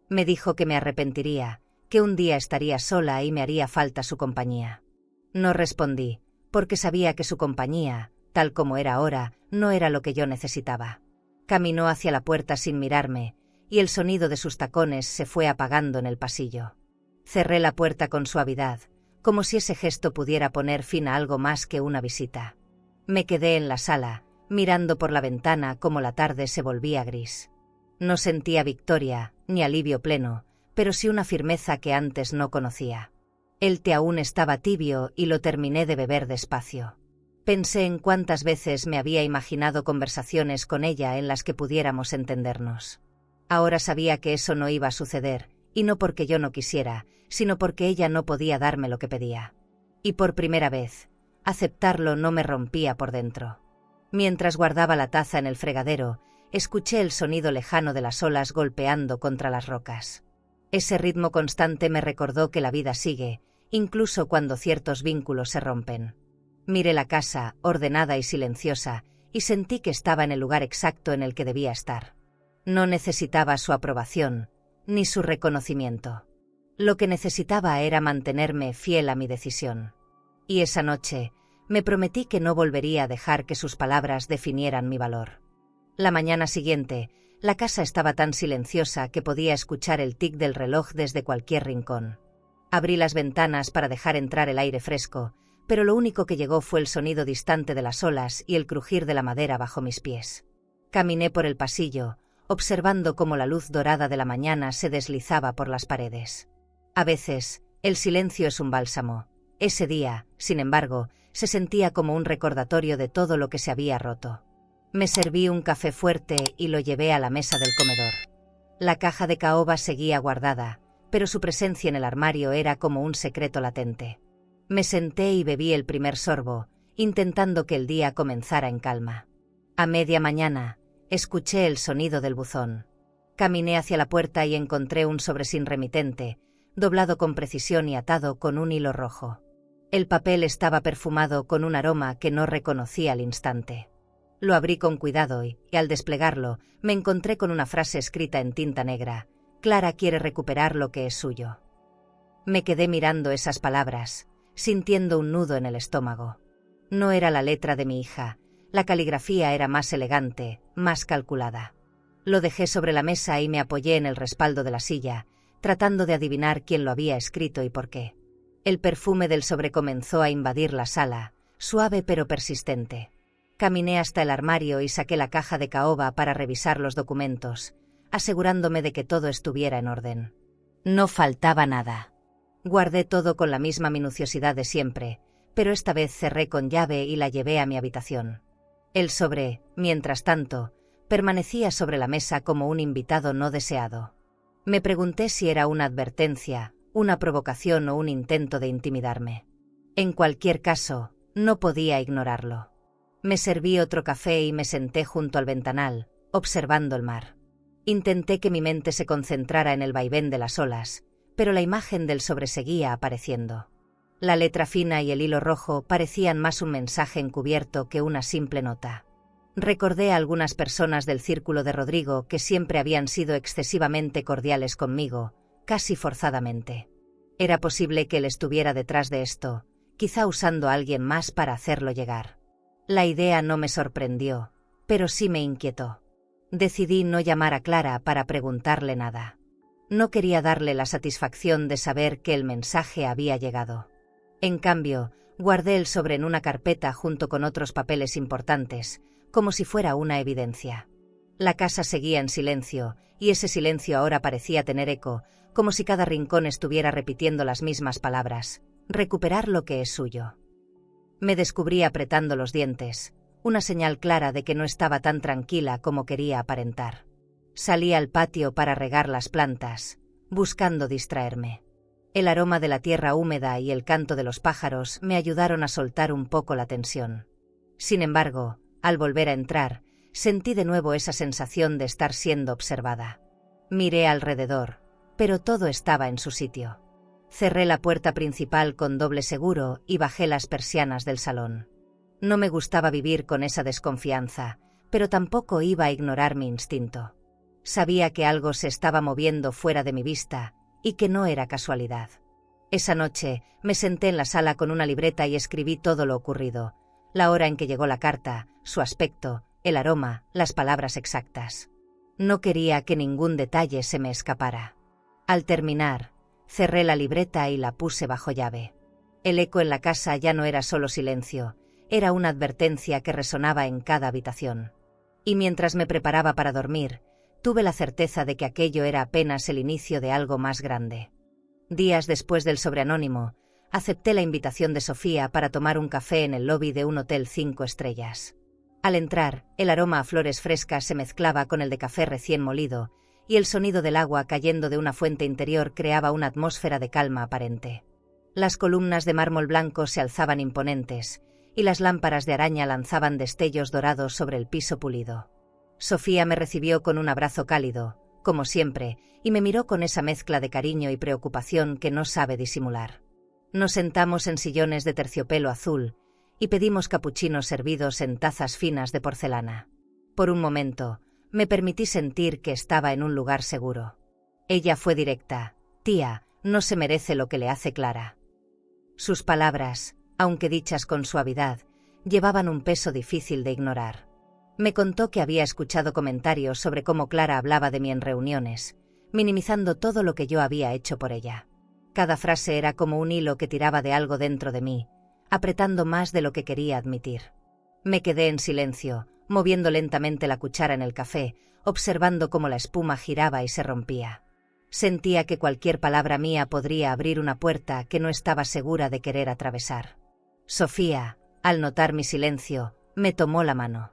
Me dijo que me arrepentiría, que un día estaría sola y me haría falta su compañía. No respondí, porque sabía que su compañía, tal como era ahora, no era lo que yo necesitaba. Caminó hacia la puerta sin mirarme, y el sonido de sus tacones se fue apagando en el pasillo. Cerré la puerta con suavidad, como si ese gesto pudiera poner fin a algo más que una visita. Me quedé en la sala, mirando por la ventana como la tarde se volvía gris. No sentía victoria, ni alivio pleno, pero sí una firmeza que antes no conocía. El té aún estaba tibio y lo terminé de beber despacio. Pensé en cuántas veces me había imaginado conversaciones con ella en las que pudiéramos entendernos. Ahora sabía que eso no iba a suceder, y no porque yo no quisiera, sino porque ella no podía darme lo que pedía. Y por primera vez, aceptarlo no me rompía por dentro. Mientras guardaba la taza en el fregadero, escuché el sonido lejano de las olas golpeando contra las rocas. Ese ritmo constante me recordó que la vida sigue, incluso cuando ciertos vínculos se rompen. Miré la casa, ordenada y silenciosa, y sentí que estaba en el lugar exacto en el que debía estar. No necesitaba su aprobación, ni su reconocimiento. Lo que necesitaba era mantenerme fiel a mi decisión. Y esa noche, me prometí que no volvería a dejar que sus palabras definieran mi valor. La mañana siguiente, la casa estaba tan silenciosa que podía escuchar el tic del reloj desde cualquier rincón. Abrí las ventanas para dejar entrar el aire fresco, pero lo único que llegó fue el sonido distante de las olas y el crujir de la madera bajo mis pies. Caminé por el pasillo, observando cómo la luz dorada de la mañana se deslizaba por las paredes. A veces, el silencio es un bálsamo. Ese día, sin embargo, se sentía como un recordatorio de todo lo que se había roto. Me serví un café fuerte y lo llevé a la mesa del comedor. La caja de caoba seguía guardada, pero su presencia en el armario era como un secreto latente. Me senté y bebí el primer sorbo, intentando que el día comenzara en calma. A media mañana, escuché el sonido del buzón. Caminé hacia la puerta y encontré un sobre sin remitente, doblado con precisión y atado con un hilo rojo. El papel estaba perfumado con un aroma que no reconocí al instante. Lo abrí con cuidado y, al desplegarlo, me encontré con una frase escrita en tinta negra: Clara quiere recuperar lo que es suyo. Me quedé mirando esas palabras, sintiendo un nudo en el estómago. No era la letra de mi hija, la caligrafía era más elegante, más calculada. Lo dejé sobre la mesa y me apoyé en el respaldo de la silla, tratando de adivinar quién lo había escrito y por qué. El perfume del sobre comenzó a invadir la sala, suave pero persistente. Caminé hasta el armario y saqué la caja de caoba para revisar los documentos, asegurándome de que todo estuviera en orden. No faltaba nada. Guardé todo con la misma minuciosidad de siempre, pero esta vez cerré con llave y la llevé a mi habitación. El sobre, mientras tanto, permanecía sobre la mesa como un invitado no deseado. Me pregunté si era una advertencia, una provocación o un intento de intimidarme. En cualquier caso, no podía ignorarlo. Me serví otro café y me senté junto al ventanal, observando el mar. Intenté que mi mente se concentrara en el vaivén de las olas, pero la imagen del sobre seguía apareciendo. La letra fina y el hilo rojo parecían más un mensaje encubierto que una simple nota. Recordé a algunas personas del círculo de Rodrigo que siempre habían sido excesivamente cordiales conmigo, casi forzadamente. Era posible que él estuviera detrás de esto, quizá usando a alguien más para hacerlo llegar. La idea no me sorprendió, pero sí me inquietó. Decidí no llamar a Clara para preguntarle nada. No quería darle la satisfacción de saber que el mensaje había llegado. En cambio, guardé el sobre en una carpeta junto con otros papeles importantes, como si fuera una evidencia. La casa seguía en silencio, y ese silencio ahora parecía tener eco, como si cada rincón estuviera repitiendo las mismas palabras: recuperar lo que es suyo. Me descubrí apretando los dientes, una señal clara de que no estaba tan tranquila como quería aparentar. Salí al patio para regar las plantas, buscando distraerme. El aroma de la tierra húmeda y el canto de los pájaros me ayudaron a soltar un poco la tensión. Sin embargo, al volver a entrar, sentí de nuevo esa sensación de estar siendo observada. Miré alrededor, pero todo estaba en su sitio. Cerré la puerta principal con doble seguro y bajé las persianas del salón. No me gustaba vivir con esa desconfianza, pero tampoco iba a ignorar mi instinto. Sabía que algo se estaba moviendo fuera de mi vista y que no era casualidad. Esa noche me senté en la sala con una libreta y escribí todo lo ocurrido, la hora en que llegó la carta, su aspecto, el aroma, las palabras exactas. No quería que ningún detalle se me escapara. Al terminar, cerré la libreta y la puse bajo llave. El eco en la casa ya no era solo silencio, era una advertencia que resonaba en cada habitación. Y mientras me preparaba para dormir, tuve la certeza de que aquello era apenas el inicio de algo más grande. Días después del sobreanónimo, acepté la invitación de Sofía para tomar un café en el lobby de un hotel 5 estrellas. Al entrar, el aroma a flores frescas se mezclaba con el de café recién molido, y el sonido del agua cayendo de una fuente interior creaba una atmósfera de calma aparente. Las columnas de mármol blanco se alzaban imponentes, y las lámparas de araña lanzaban destellos dorados sobre el piso pulido. Sofía me recibió con un abrazo cálido, como siempre, y me miró con esa mezcla de cariño y preocupación que no sabe disimular. Nos sentamos en sillones de terciopelo azul y pedimos capuchinos servidos en tazas finas de porcelana. Por un momento, me permití sentir que estaba en un lugar seguro. Ella fue directa: «Tía, no se merece lo que le hace Clara». Sus palabras, aunque dichas con suavidad, llevaban un peso difícil de ignorar. Me contó que había escuchado comentarios sobre cómo Clara hablaba de mí en reuniones, minimizando todo lo que yo había hecho por ella. Cada frase era como un hilo que tiraba de algo dentro de mí, apretando más de lo que quería admitir. Me quedé en silencio, moviendo lentamente la cuchara en el café, observando cómo la espuma giraba y se rompía. Sentía que cualquier palabra mía podría abrir una puerta que no estaba segura de querer atravesar. Sofía, al notar mi silencio, me tomó la mano.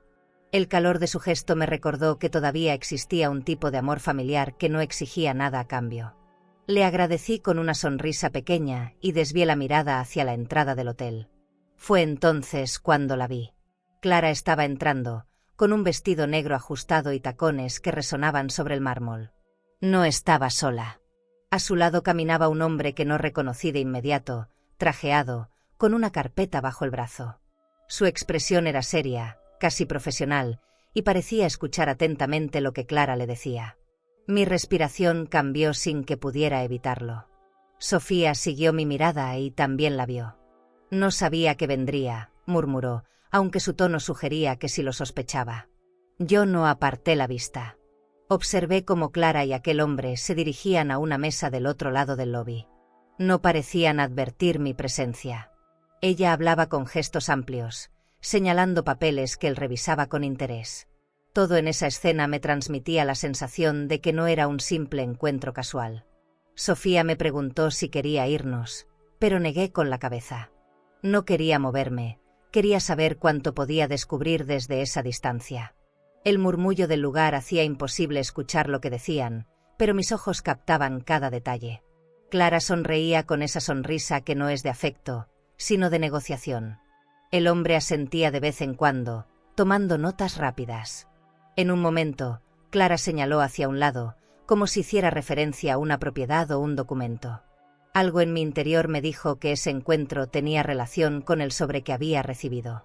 El calor de su gesto me recordó que todavía existía un tipo de amor familiar que no exigía nada a cambio. Le agradecí con una sonrisa pequeña y desvié la mirada hacia la entrada del hotel. Fue entonces cuando la vi. Clara estaba entrando, con un vestido negro ajustado y tacones que resonaban sobre el mármol. No estaba sola. A su lado caminaba un hombre que no reconocí de inmediato, trajeado, con una carpeta bajo el brazo. Su expresión era seria, casi profesional, y parecía escuchar atentamente lo que Clara le decía. Mi respiración cambió sin que pudiera evitarlo. Sofía siguió mi mirada y también la vio. No sabía que vendría, murmuró, aunque su tono sugería que sí lo sospechaba. Yo no aparté la vista. Observé cómo Clara y aquel hombre se dirigían a una mesa del otro lado del lobby. No parecían advertir mi presencia. Ella hablaba con gestos amplios, señalando papeles que él revisaba con interés. Todo en esa escena me transmitía la sensación de que no era un simple encuentro casual. Sofía me preguntó si quería irnos, pero negué con la cabeza. No quería moverme, quería saber cuánto podía descubrir desde esa distancia. El murmullo del lugar hacía imposible escuchar lo que decían, pero mis ojos captaban cada detalle. Clara sonreía con esa sonrisa que no es de afecto, sino de negociación. El hombre asentía de vez en cuando, tomando notas rápidas. En un momento, Clara señaló hacia un lado, como si hiciera referencia a una propiedad o un documento. Algo en mi interior me dijo que ese encuentro tenía relación con el sobre que había recibido.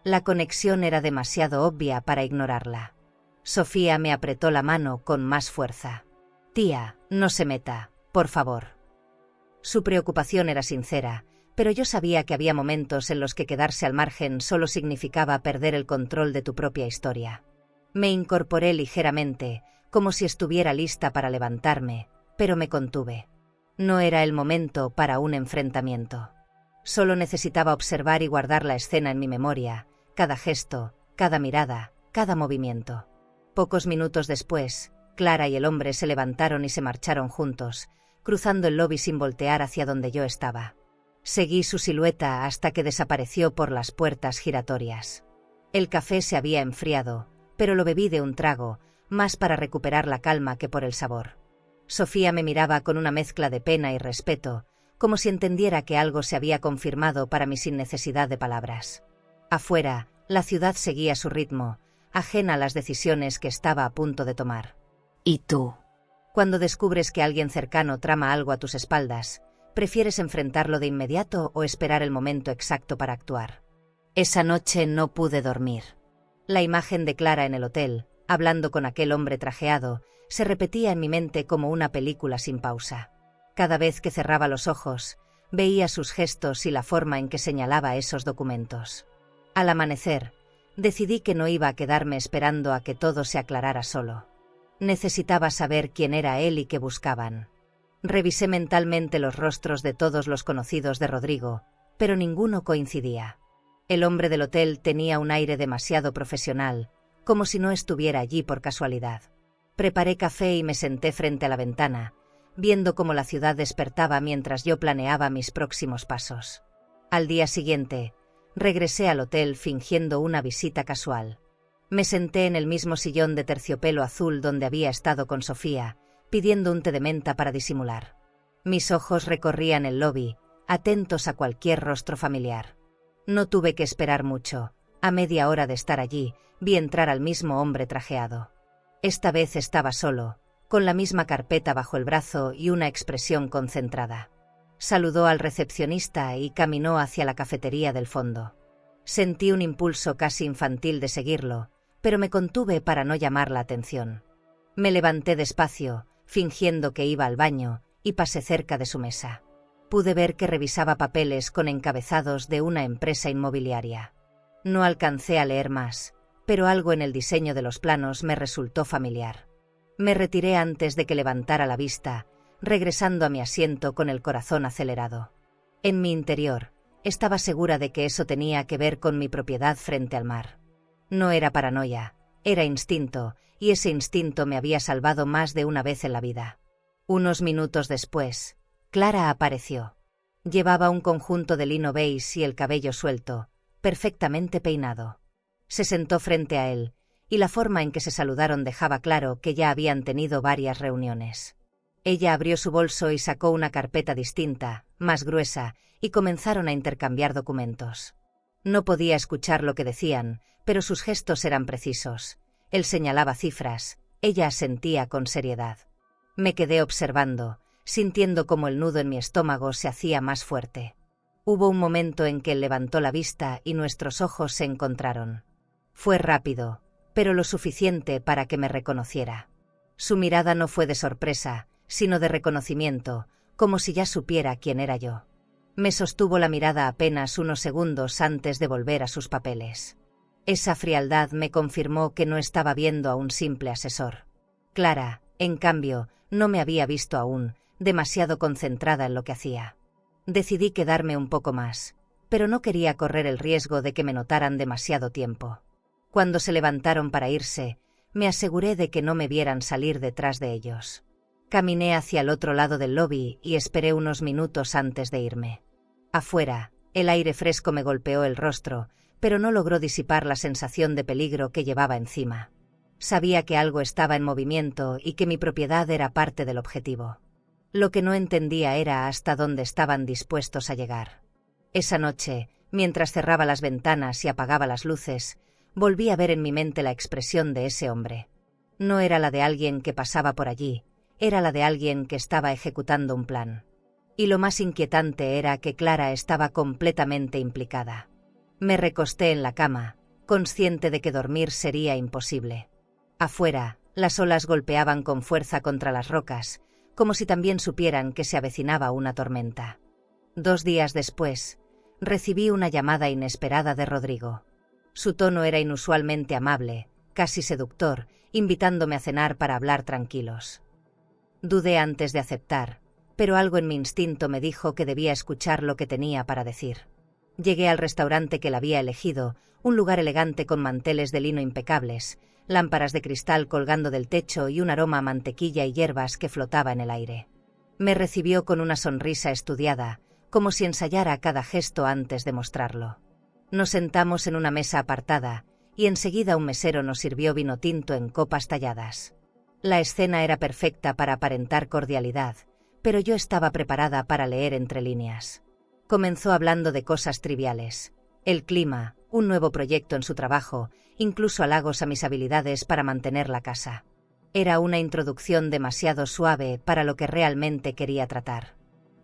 La conexión era demasiado obvia para ignorarla. Sofía me apretó la mano con más fuerza. «Tía, no se meta, por favor». Su preocupación era sincera, pero yo sabía que había momentos en los que quedarse al margen solo significaba perder el control de tu propia historia. Me incorporé ligeramente, como si estuviera lista para levantarme, pero me contuve. No era el momento para un enfrentamiento. Solo necesitaba observar y guardar la escena en mi memoria, cada gesto, cada mirada, cada movimiento. Pocos minutos después, Clara y el hombre se levantaron y se marcharon juntos, cruzando el lobby sin voltear hacia donde yo estaba. Seguí su silueta hasta que desapareció por las puertas giratorias. El café se había enfriado, pero lo bebí de un trago, más para recuperar la calma que por el sabor. Sofía me miraba con una mezcla de pena y respeto, como si entendiera que algo se había confirmado para mí sin necesidad de palabras. Afuera, la ciudad seguía su ritmo, ajena a las decisiones que estaba a punto de tomar. ¿Y tú? Cuando descubres que alguien cercano trama algo a tus espaldas, ¿prefieres enfrentarlo de inmediato o esperar el momento exacto para actuar? Esa noche no pude dormir. La imagen de Clara en el hotel, hablando con aquel hombre trajeado, se repetía en mi mente como una película sin pausa. Cada vez que cerraba los ojos, veía sus gestos y la forma en que señalaba esos documentos. Al amanecer, decidí que no iba a quedarme esperando a que todo se aclarara solo. Necesitaba saber quién era él y qué buscaban. Revisé mentalmente los rostros de todos los conocidos de Rodrigo, pero ninguno coincidía. El hombre del hotel tenía un aire demasiado profesional, como si no estuviera allí por casualidad. Preparé café y me senté frente a la ventana, viendo cómo la ciudad despertaba mientras yo planeaba mis próximos pasos. Al día siguiente, regresé al hotel fingiendo una visita casual. Me senté en el mismo sillón de terciopelo azul donde había estado con Sofía, pidiendo un té de menta para disimular. Mis ojos recorrían el lobby, atentos a cualquier rostro familiar. No tuve que esperar mucho. A media hora de estar allí, vi entrar al mismo hombre trajeado. Esta vez estaba solo, con la misma carpeta bajo el brazo y una expresión concentrada. Saludó al recepcionista y caminó hacia la cafetería del fondo. Sentí un impulso casi infantil de seguirlo, pero me contuve para no llamar la atención. Me levanté despacio, fingiendo que iba al baño, y pasé cerca de su mesa. Pude ver que revisaba papeles con encabezados de una empresa inmobiliaria. No alcancé a leer más, pero algo en el diseño de los planos me resultó familiar. Me retiré antes de que levantara la vista, regresando a mi asiento con el corazón acelerado. En mi interior, estaba segura de que eso tenía que ver con mi propiedad frente al mar. No era paranoia, era instinto, y ese instinto me había salvado más de una vez en la vida. Unos minutos después, Clara apareció. Llevaba un conjunto de lino beige y el cabello suelto, perfectamente peinado. Se sentó frente a él, y la forma en que se saludaron dejaba claro que ya habían tenido varias reuniones. Ella abrió su bolso y sacó una carpeta distinta, más gruesa, y comenzaron a intercambiar documentos. No podía escuchar lo que decían, pero sus gestos eran precisos. Él señalaba cifras, ella asentía con seriedad. Me quedé observando, sintiendo como el nudo en mi estómago se hacía más fuerte. Hubo un momento en que él levantó la vista y nuestros ojos se encontraron. Fue rápido, pero lo suficiente para que me reconociera. Su mirada no fue de sorpresa, sino de reconocimiento, como si ya supiera quién era yo. Me sostuvo la mirada apenas unos segundos antes de volver a sus papeles. Esa frialdad me confirmó que no estaba viendo a un simple asesor. Clara, en cambio, no me había visto aún, demasiado concentrada en lo que hacía. Decidí quedarme un poco más, pero no quería correr el riesgo de que me notaran demasiado tiempo. Cuando se levantaron para irse, me aseguré de que no me vieran salir detrás de ellos. Caminé hacia el otro lado del lobby y esperé unos minutos antes de irme. Afuera, el aire fresco me golpeó el rostro, pero no logró disipar la sensación de peligro que llevaba encima. Sabía que algo estaba en movimiento y que mi propiedad era parte del objetivo. Lo que no entendía era hasta dónde estaban dispuestos a llegar. Esa noche, mientras cerraba las ventanas y apagaba las luces, volví a ver en mi mente la expresión de ese hombre. No era la de alguien que pasaba por allí, era la de alguien que estaba ejecutando un plan. Y lo más inquietante era que Clara estaba completamente implicada. Me recosté en la cama, consciente de que dormir sería imposible. Afuera, las olas golpeaban con fuerza contra las rocas, como si también supieran que se avecinaba una tormenta. 2 días después, recibí una llamada inesperada de Rodrigo. Su tono era inusualmente amable, casi seductor, invitándome a cenar para hablar tranquilos. Dudé antes de aceptar, pero algo en mi instinto me dijo que debía escuchar lo que tenía para decir. Llegué al restaurante que él había elegido, un lugar elegante con manteles de lino impecables, lámparas de cristal colgando del techo y un aroma a mantequilla y hierbas que flotaba en el aire. Me recibió con una sonrisa estudiada, como si ensayara cada gesto antes de mostrarlo. Nos sentamos en una mesa apartada, y enseguida un mesero nos sirvió vino tinto en copas talladas. La escena era perfecta para aparentar cordialidad, pero yo estaba preparada para leer entre líneas. Comenzó hablando de cosas triviales: el clima, un nuevo proyecto en su trabajo, incluso halagos a mis habilidades para mantener la casa. Era una introducción demasiado suave para lo que realmente quería tratar.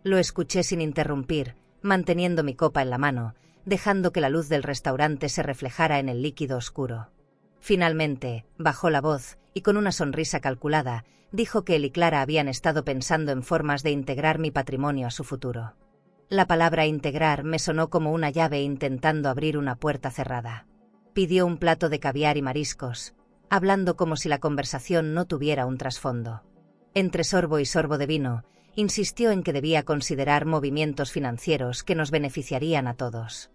Lo escuché sin interrumpir, manteniendo mi copa en la mano, dejando que la luz del restaurante se reflejara en el líquido oscuro. Finalmente, bajó la voz y con una sonrisa calculada, dijo que él y Clara habían estado pensando en formas de integrar mi patrimonio a su futuro. La palabra integrar me sonó como una llave intentando abrir una puerta cerrada. Pidió un plato de caviar y mariscos, hablando como si la conversación no tuviera un trasfondo. Entre sorbo y sorbo de vino, insistió en que debía considerar movimientos financieros que nos beneficiarían a todos.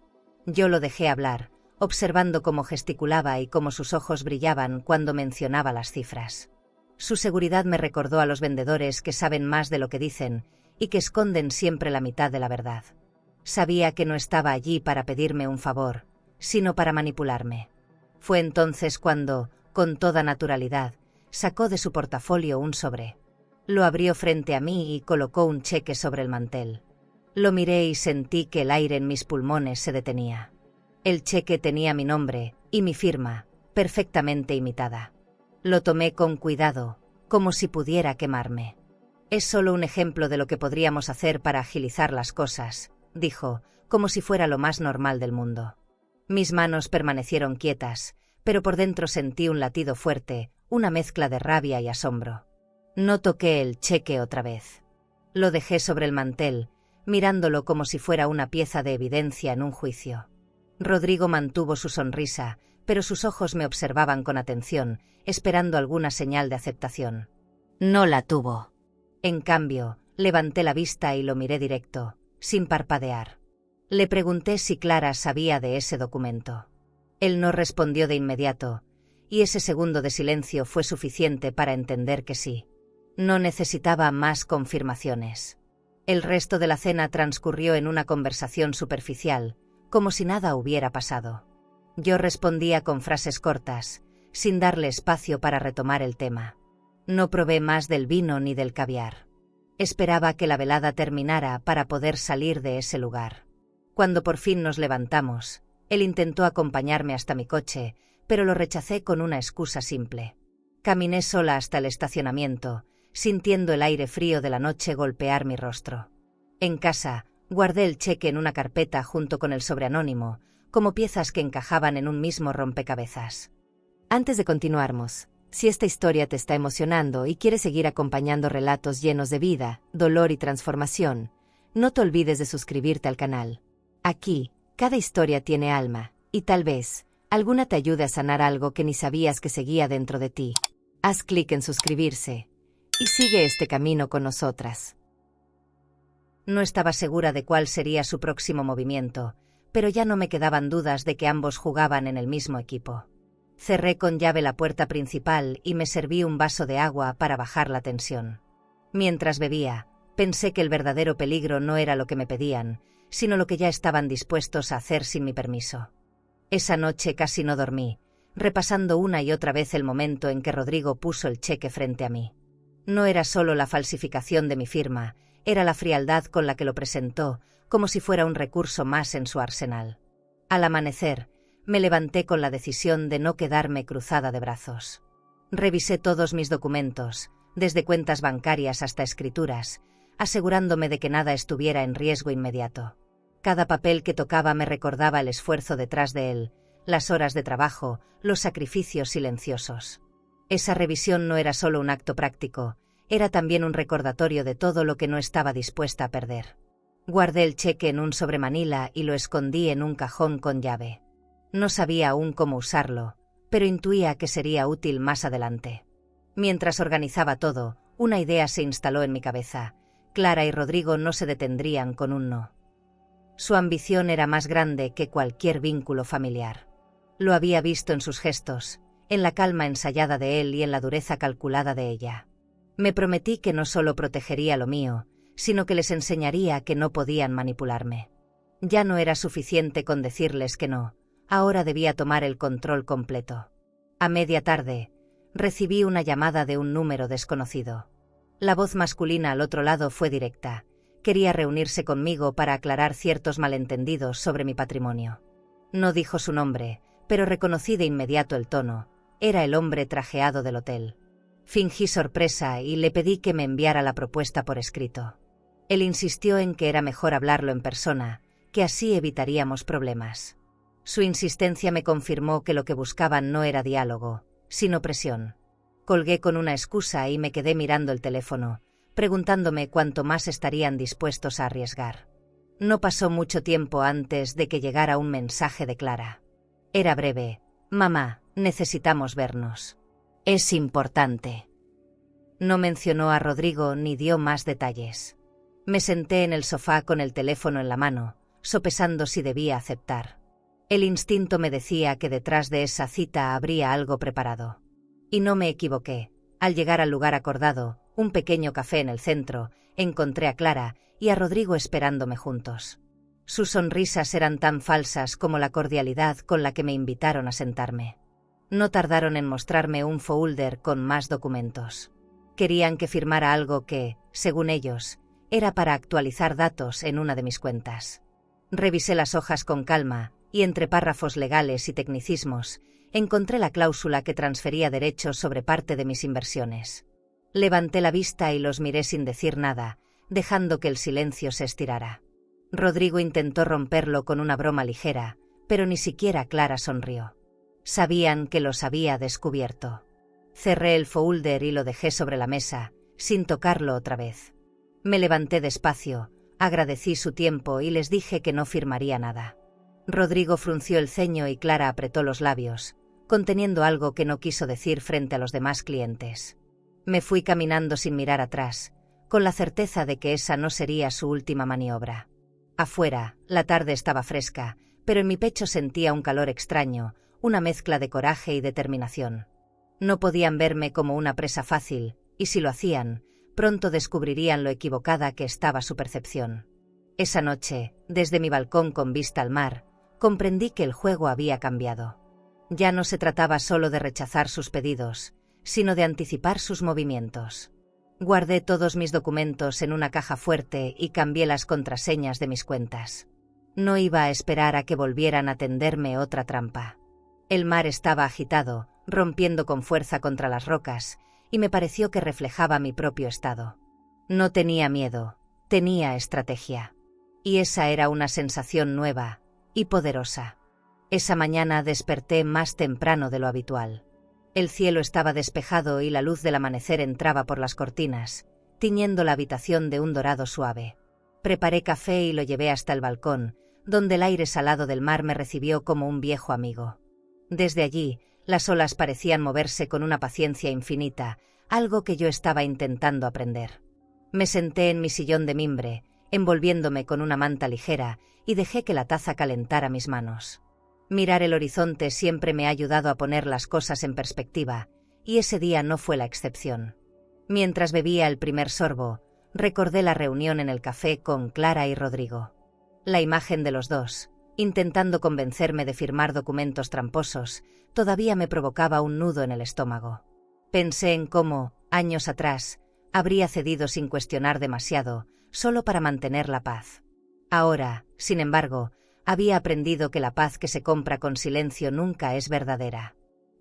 Yo lo dejé hablar, observando cómo gesticulaba y cómo sus ojos brillaban cuando mencionaba las cifras. Su seguridad me recordó a los vendedores que saben más de lo que dicen y que esconden siempre la mitad de la verdad. Sabía que no estaba allí para pedirme un favor, sino para manipularme. Fue entonces cuando, con toda naturalidad, sacó de su portafolio un sobre. Lo abrió frente a mí y colocó un cheque sobre el mantel. Lo miré y sentí que el aire en mis pulmones se detenía. El cheque tenía mi nombre y mi firma, perfectamente imitada. Lo tomé con cuidado, como si pudiera quemarme. «Es solo un ejemplo de lo que podríamos hacer para agilizar las cosas», dijo, como si fuera lo más normal del mundo. Mis manos permanecieron quietas, pero por dentro sentí un latido fuerte, una mezcla de rabia y asombro. No toqué el cheque otra vez. Lo dejé sobre el mantel, mirándolo como si fuera una pieza de evidencia en un juicio. Rodrigo mantuvo su sonrisa, pero sus ojos me observaban con atención, esperando alguna señal de aceptación. No la tuvo. En cambio, levanté la vista y lo miré directo, sin parpadear. Le pregunté si Clara sabía de ese documento. Él no respondió de inmediato, y ese segundo de silencio fue suficiente para entender que sí. No necesitaba más confirmaciones. El resto de la cena transcurrió en una conversación superficial, como si nada hubiera pasado. Yo respondía con frases cortas, sin darle espacio para retomar el tema. No probé más del vino ni del caviar. Esperaba que la velada terminara para poder salir de ese lugar. Cuando por fin nos levantamos, él intentó acompañarme hasta mi coche, pero lo rechacé con una excusa simple. Caminé sola hasta el estacionamiento, sintiendo el aire frío de la noche golpear mi rostro. En casa, guardé el cheque en una carpeta junto con el sobre anónimo, como piezas que encajaban en un mismo rompecabezas. Antes de continuarmos, si esta historia te está emocionando y quieres seguir acompañando relatos llenos de vida, dolor y transformación, no te olvides de suscribirte al canal. Aquí, cada historia tiene alma, y tal vez, alguna te ayude a sanar algo que ni sabías que seguía dentro de ti. Haz clic en suscribirse, y sigue este camino con nosotras. No estaba segura de cuál sería su próximo movimiento, pero ya no me quedaban dudas de que ambos jugaban en el mismo equipo. Cerré con llave la puerta principal y me serví un vaso de agua para bajar la tensión. Mientras bebía, pensé que el verdadero peligro no era lo que me pedían, sino lo que ya estaban dispuestos a hacer sin mi permiso. Esa noche casi no dormí, repasando una y otra vez el momento en que Rodrigo puso el cheque frente a mí. No era solo la falsificación de mi firma, era la frialdad con la que lo presentó, como si fuera un recurso más en su arsenal. Al amanecer, me levanté con la decisión de no quedarme cruzada de brazos. Revisé todos mis documentos, desde cuentas bancarias hasta escrituras, asegurándome de que nada estuviera en riesgo inmediato. Cada papel que tocaba me recordaba el esfuerzo detrás de él, las horas de trabajo, los sacrificios silenciosos. Esa revisión no era solo un acto práctico, era también un recordatorio de todo lo que no estaba dispuesta a perder. Guardé el cheque en un sobremanila y lo escondí en un cajón con llave. No sabía aún cómo usarlo, pero intuía que sería útil más adelante. Mientras organizaba todo, una idea se instaló en mi cabeza. Clara y Rodrigo no se detendrían con un no. Su ambición era más grande que cualquier vínculo familiar. Lo había visto en sus gestos, en la calma ensayada de él y en la dureza calculada de ella. Me prometí que no solo protegería lo mío, sino que les enseñaría que no podían manipularme. Ya no era suficiente con decirles que no. Ahora debía tomar el control completo. A media tarde, recibí una llamada de un número desconocido. La voz masculina al otro lado fue directa. Quería reunirse conmigo para aclarar ciertos malentendidos sobre mi patrimonio. No dijo su nombre, pero reconocí de inmediato el tono. Era el hombre trajeado del hotel. Fingí sorpresa y le pedí que me enviara la propuesta por escrito. Él insistió en que era mejor hablarlo en persona, que así evitaríamos problemas. Su insistencia me confirmó que lo que buscaban no era diálogo, sino presión. Colgué con una excusa y me quedé mirando el teléfono, preguntándome cuánto más estarían dispuestos a arriesgar. No pasó mucho tiempo antes de que llegara un mensaje de Clara. Era breve. «Mamá, necesitamos vernos. Es importante». No mencionó a Rodrigo ni dio más detalles. Me senté en el sofá con el teléfono en la mano, sopesando si debía aceptar. El instinto me decía que detrás de esa cita habría algo preparado. Y no me equivoqué. Al llegar al lugar acordado, un pequeño café en el centro, encontré a Clara y a Rodrigo esperándome juntos. Sus sonrisas eran tan falsas como la cordialidad con la que me invitaron a sentarme. No tardaron en mostrarme un folder con más documentos. Querían que firmara algo que, según ellos, era para actualizar datos en una de mis cuentas. Revisé las hojas con calma y entre párrafos legales y tecnicismos, encontré la cláusula que transfería derechos sobre parte de mis inversiones. Levanté la vista y los miré sin decir nada, dejando que el silencio se estirara. Rodrigo intentó romperlo con una broma ligera, pero ni siquiera Clara sonrió. Sabían que los había descubierto. Cerré el folder y lo dejé sobre la mesa, sin tocarlo otra vez. Me levanté despacio, agradecí su tiempo y les dije que no firmaría nada. Rodrigo frunció el ceño y Clara apretó los labios, conteniendo algo que no quiso decir frente a los demás clientes. Me fui caminando sin mirar atrás, con la certeza de que esa no sería su última maniobra. Afuera, la tarde estaba fresca, pero en mi pecho sentía un calor extraño, una mezcla de coraje y determinación. No podían verme como una presa fácil, y si lo hacían, pronto descubrirían lo equivocada que estaba su percepción. Esa noche, desde mi balcón con vista al mar, comprendí que el juego había cambiado. Ya no se trataba solo de rechazar sus pedidos, sino de anticipar sus movimientos. Guardé todos mis documentos en una caja fuerte y cambié las contraseñas de mis cuentas. No iba a esperar a que volvieran a tenderme otra trampa. El mar estaba agitado, rompiendo con fuerza contra las rocas, y me pareció que reflejaba mi propio estado. No tenía miedo, tenía estrategia. Y esa era una sensación nueva y poderosa. Esa mañana desperté más temprano de lo habitual. El cielo estaba despejado y la luz del amanecer entraba por las cortinas, tiñendo la habitación de un dorado suave. Preparé café y lo llevé hasta el balcón, donde el aire salado del mar me recibió como un viejo amigo. Desde allí, las olas parecían moverse con una paciencia infinita, algo que yo estaba intentando aprender. Me senté en mi sillón de mimbre, envolviéndome con una manta ligera, y dejé que la taza calentara mis manos. Mirar el horizonte siempre me ha ayudado a poner las cosas en perspectiva, y ese día no fue la excepción. Mientras bebía el primer sorbo, recordé la reunión en el café con Clara y Rodrigo. La imagen de los dos, intentando convencerme de firmar documentos tramposos, todavía me provocaba un nudo en el estómago. Pensé en cómo, años atrás, habría cedido sin cuestionar demasiado, solo para mantener la paz. Ahora, sin embargo, había aprendido que la paz que se compra con silencio nunca es verdadera.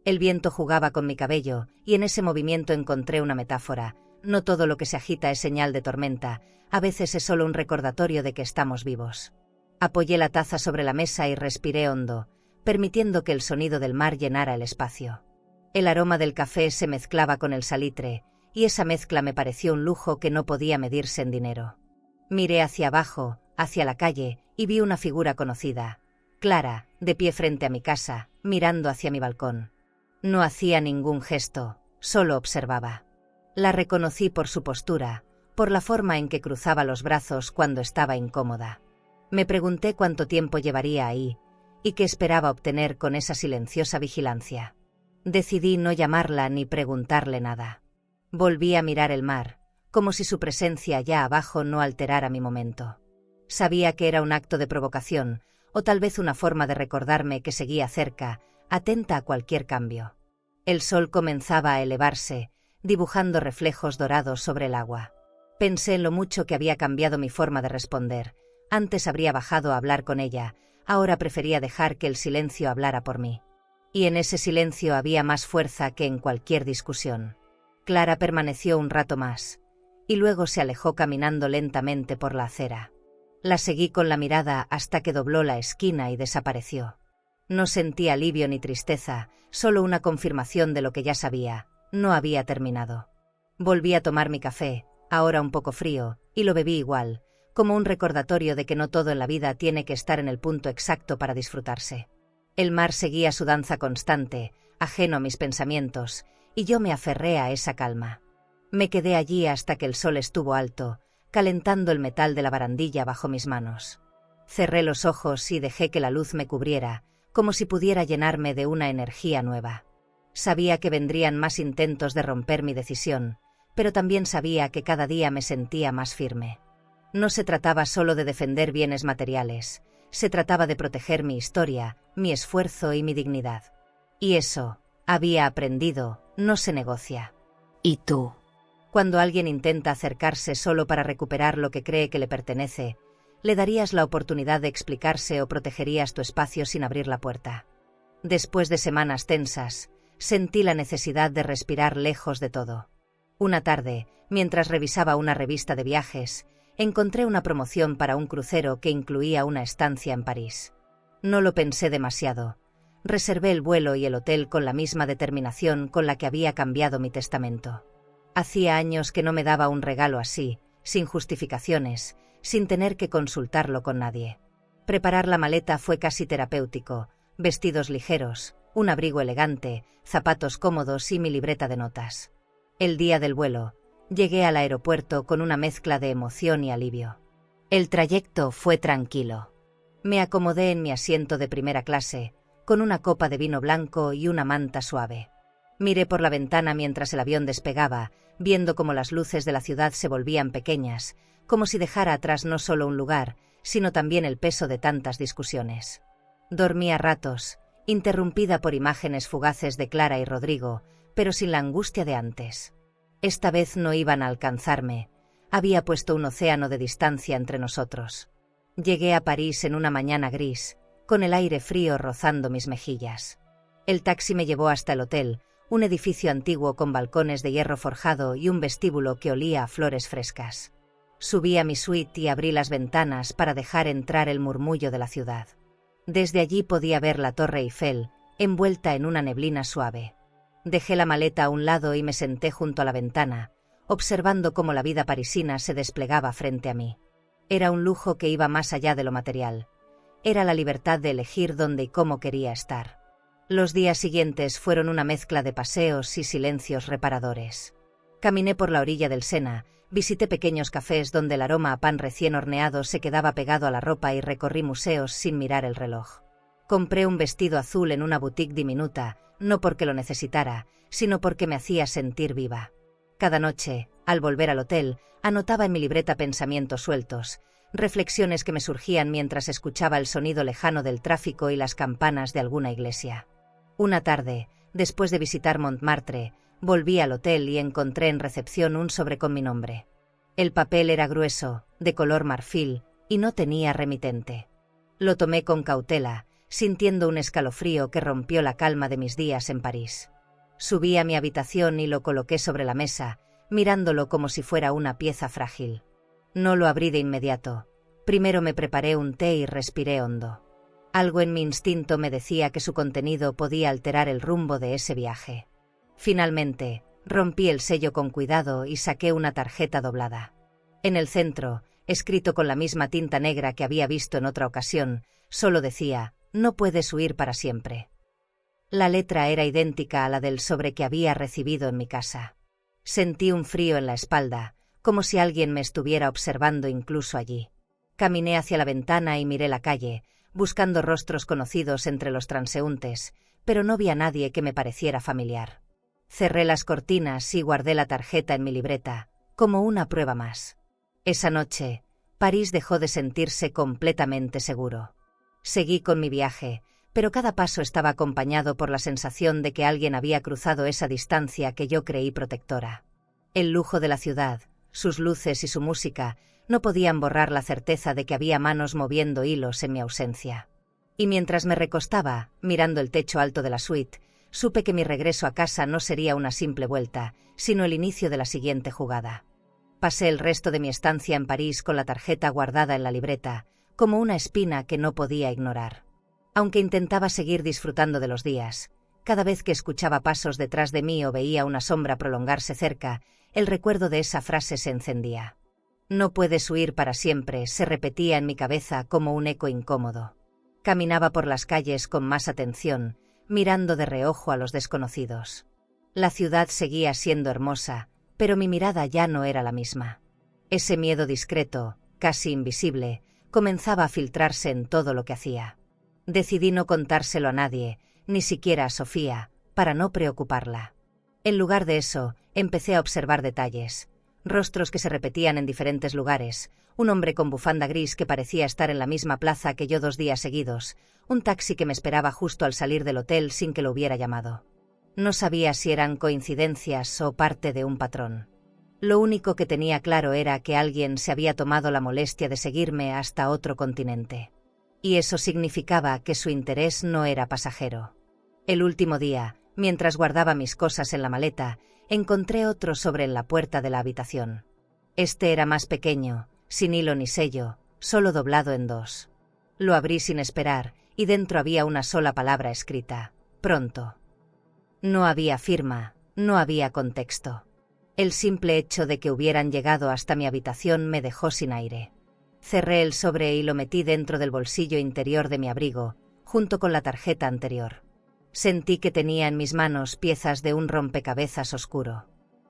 El viento jugaba con mi cabello, y en ese movimiento encontré una metáfora. No todo lo que se agita es señal de tormenta, a veces es solo un recordatorio de que estamos vivos. Apoyé la taza sobre la mesa y respiré hondo, permitiendo que el sonido del mar llenara el espacio. El aroma del café se mezclaba con el salitre, y esa mezcla me pareció un lujo que no podía medirse en dinero. Miré hacia abajo, hacia la calle, y vi una figura conocida, Clara, de pie frente a mi casa, mirando hacia mi balcón. No hacía ningún gesto, solo observaba. La reconocí por su postura, por la forma en que cruzaba los brazos cuando estaba incómoda. Me pregunté cuánto tiempo llevaría ahí, y qué esperaba obtener con esa silenciosa vigilancia. Decidí no llamarla ni preguntarle nada. Volví a mirar el mar, como si su presencia allá abajo no alterara mi momento. Sabía que era un acto de provocación, o tal vez una forma de recordarme que seguía cerca, atenta a cualquier cambio. El sol comenzaba a elevarse, dibujando reflejos dorados sobre el agua. Pensé en lo mucho que había cambiado mi forma de responder. Antes habría bajado a hablar con ella, ahora prefería dejar que el silencio hablara por mí. Y en ese silencio había más fuerza que en cualquier discusión. Clara permaneció un rato más, y luego se alejó caminando lentamente por la acera. La seguí con la mirada hasta que dobló la esquina y desapareció. No sentí alivio ni tristeza, solo una confirmación de lo que ya sabía: no había terminado. Volví a tomar mi café, ahora un poco frío, y lo bebí igual, como un recordatorio de que no todo en la vida tiene que estar en el punto exacto para disfrutarse. El mar seguía su danza constante, ajeno a mis pensamientos, y yo me aferré a esa calma. Me quedé allí hasta que el sol estuvo alto, calentando el metal de la barandilla bajo mis manos. Cerré los ojos y dejé que la luz me cubriera, como si pudiera llenarme de una energía nueva. Sabía que vendrían más intentos de romper mi decisión, pero también sabía que cada día me sentía más firme. No se trataba solo de defender bienes materiales, se trataba de proteger mi historia, mi esfuerzo y mi dignidad. Y eso, había aprendido, no se negocia. ¿Y tú? Cuando alguien intenta acercarse solo para recuperar lo que cree que le pertenece, ¿le darías la oportunidad de explicarse o protegerías tu espacio sin abrir la puerta? Después de semanas tensas, sentí la necesidad de respirar lejos de todo. Una tarde, mientras revisaba una revista de viajes, encontré una promoción para un crucero que incluía una estancia en París. No lo pensé demasiado. Reservé el vuelo y el hotel con la misma determinación con la que había cambiado mi testamento. Hacía años que no me daba un regalo así, sin justificaciones, sin tener que consultarlo con nadie. Preparar la maleta fue casi terapéutico: vestidos ligeros, un abrigo elegante, zapatos cómodos y mi libreta de notas. El día del vuelo, llegué al aeropuerto con una mezcla de emoción y alivio. El trayecto fue tranquilo. Me acomodé en mi asiento de primera clase, con una copa de vino blanco y una manta suave. Miré por la ventana mientras el avión despegaba, viendo cómo las luces de la ciudad se volvían pequeñas, como si dejara atrás no solo un lugar, sino también el peso de tantas discusiones. Dormí a ratos, interrumpida por imágenes fugaces de Clara y Rodrigo, pero sin la angustia de antes. Esta vez no iban a alcanzarme, había puesto un océano de distancia entre nosotros. Llegué a París en una mañana gris, con el aire frío rozando mis mejillas. El taxi me llevó hasta el hotel, un edificio antiguo con balcones de hierro forjado y un vestíbulo que olía a flores frescas. Subí a mi suite y abrí las ventanas para dejar entrar el murmullo de la ciudad. Desde allí podía ver la Torre Eiffel, envuelta en una neblina suave. Dejé la maleta a un lado y me senté junto a la ventana, observando cómo la vida parisina se desplegaba frente a mí. Era un lujo que iba más allá de lo material. Era la libertad de elegir dónde y cómo quería estar. Los días siguientes fueron una mezcla de paseos y silencios reparadores. Caminé por la orilla del Sena, visité pequeños cafés donde el aroma a pan recién horneado se quedaba pegado a la ropa y recorrí museos sin mirar el reloj. Compré un vestido azul en una boutique diminuta, no porque lo necesitara, sino porque me hacía sentir viva. Cada noche, al volver al hotel, anotaba en mi libreta pensamientos sueltos, reflexiones que me surgían mientras escuchaba el sonido lejano del tráfico y las campanas de alguna iglesia. Una tarde, después de visitar Montmartre, volví al hotel y encontré en recepción un sobre con mi nombre. El papel era grueso, de color marfil, y no tenía remitente. Lo tomé con cautela, sintiendo un escalofrío que rompió la calma de mis días en París. Subí a mi habitación y lo coloqué sobre la mesa, mirándolo como si fuera una pieza frágil. No lo abrí de inmediato. Primero me preparé un té y respiré hondo. Algo en mi instinto me decía que su contenido podía alterar el rumbo de ese viaje. Finalmente, rompí el sello con cuidado y saqué una tarjeta doblada. En el centro, escrito con la misma tinta negra que había visto en otra ocasión, solo decía: «No puedes huir para siempre». La letra era idéntica a la del sobre que había recibido en mi casa. Sentí un frío en la espalda, como si alguien me estuviera observando incluso allí. Caminé hacia la ventana y miré la calle, buscando rostros conocidos entre los transeúntes, pero no vi a nadie que me pareciera familiar. Cerré las cortinas y guardé la tarjeta en mi libreta, como una prueba más. Esa noche, París dejó de sentirse completamente seguro. Seguí con mi viaje, pero cada paso estaba acompañado por la sensación de que alguien había cruzado esa distancia que yo creí protectora. El lujo de la ciudad, sus luces y su música, no podían borrar la certeza de que había manos moviendo hilos en mi ausencia. Y mientras me recostaba, mirando el techo alto de la suite, supe que mi regreso a casa no sería una simple vuelta, sino el inicio de la siguiente jugada. Pasé el resto de mi estancia en París con la tarjeta guardada en la libreta, como una espina que no podía ignorar. Aunque intentaba seguir disfrutando de los días, cada vez que escuchaba pasos detrás de mí o veía una sombra prolongarse cerca, el recuerdo de esa frase se encendía. No puedes huir para siempre, se repetía en mi cabeza como un eco incómodo. Caminaba por las calles con más atención, mirando de reojo a los desconocidos. La ciudad seguía siendo hermosa, pero mi mirada ya no era la misma. Ese miedo discreto, casi invisible, comenzaba a filtrarse en todo lo que hacía. Decidí no contárselo a nadie, ni siquiera a Sofía, para no preocuparla. En lugar de eso, empecé a observar detalles. Rostros que se repetían en diferentes lugares, un hombre con bufanda gris que parecía estar en la misma plaza que yo 2 días seguidos, un taxi que me esperaba justo al salir del hotel sin que lo hubiera llamado. No sabía si eran coincidencias o parte de un patrón. Lo único que tenía claro era que alguien se había tomado la molestia de seguirme hasta otro continente. Y eso significaba que su interés no era pasajero. El último día, mientras guardaba mis cosas en la maleta, encontré otro sobre en la puerta de la habitación. Este era más pequeño, sin hilo ni sello, solo doblado en 2. Lo abrí sin esperar, y dentro había una sola palabra escrita: pronto. No había firma, no había contexto. El simple hecho de que hubieran llegado hasta mi habitación me dejó sin aire. Cerré el sobre y lo metí dentro del bolsillo interior de mi abrigo, junto con la tarjeta anterior. Sentí que tenía en mis manos piezas de un rompecabezas oscuro.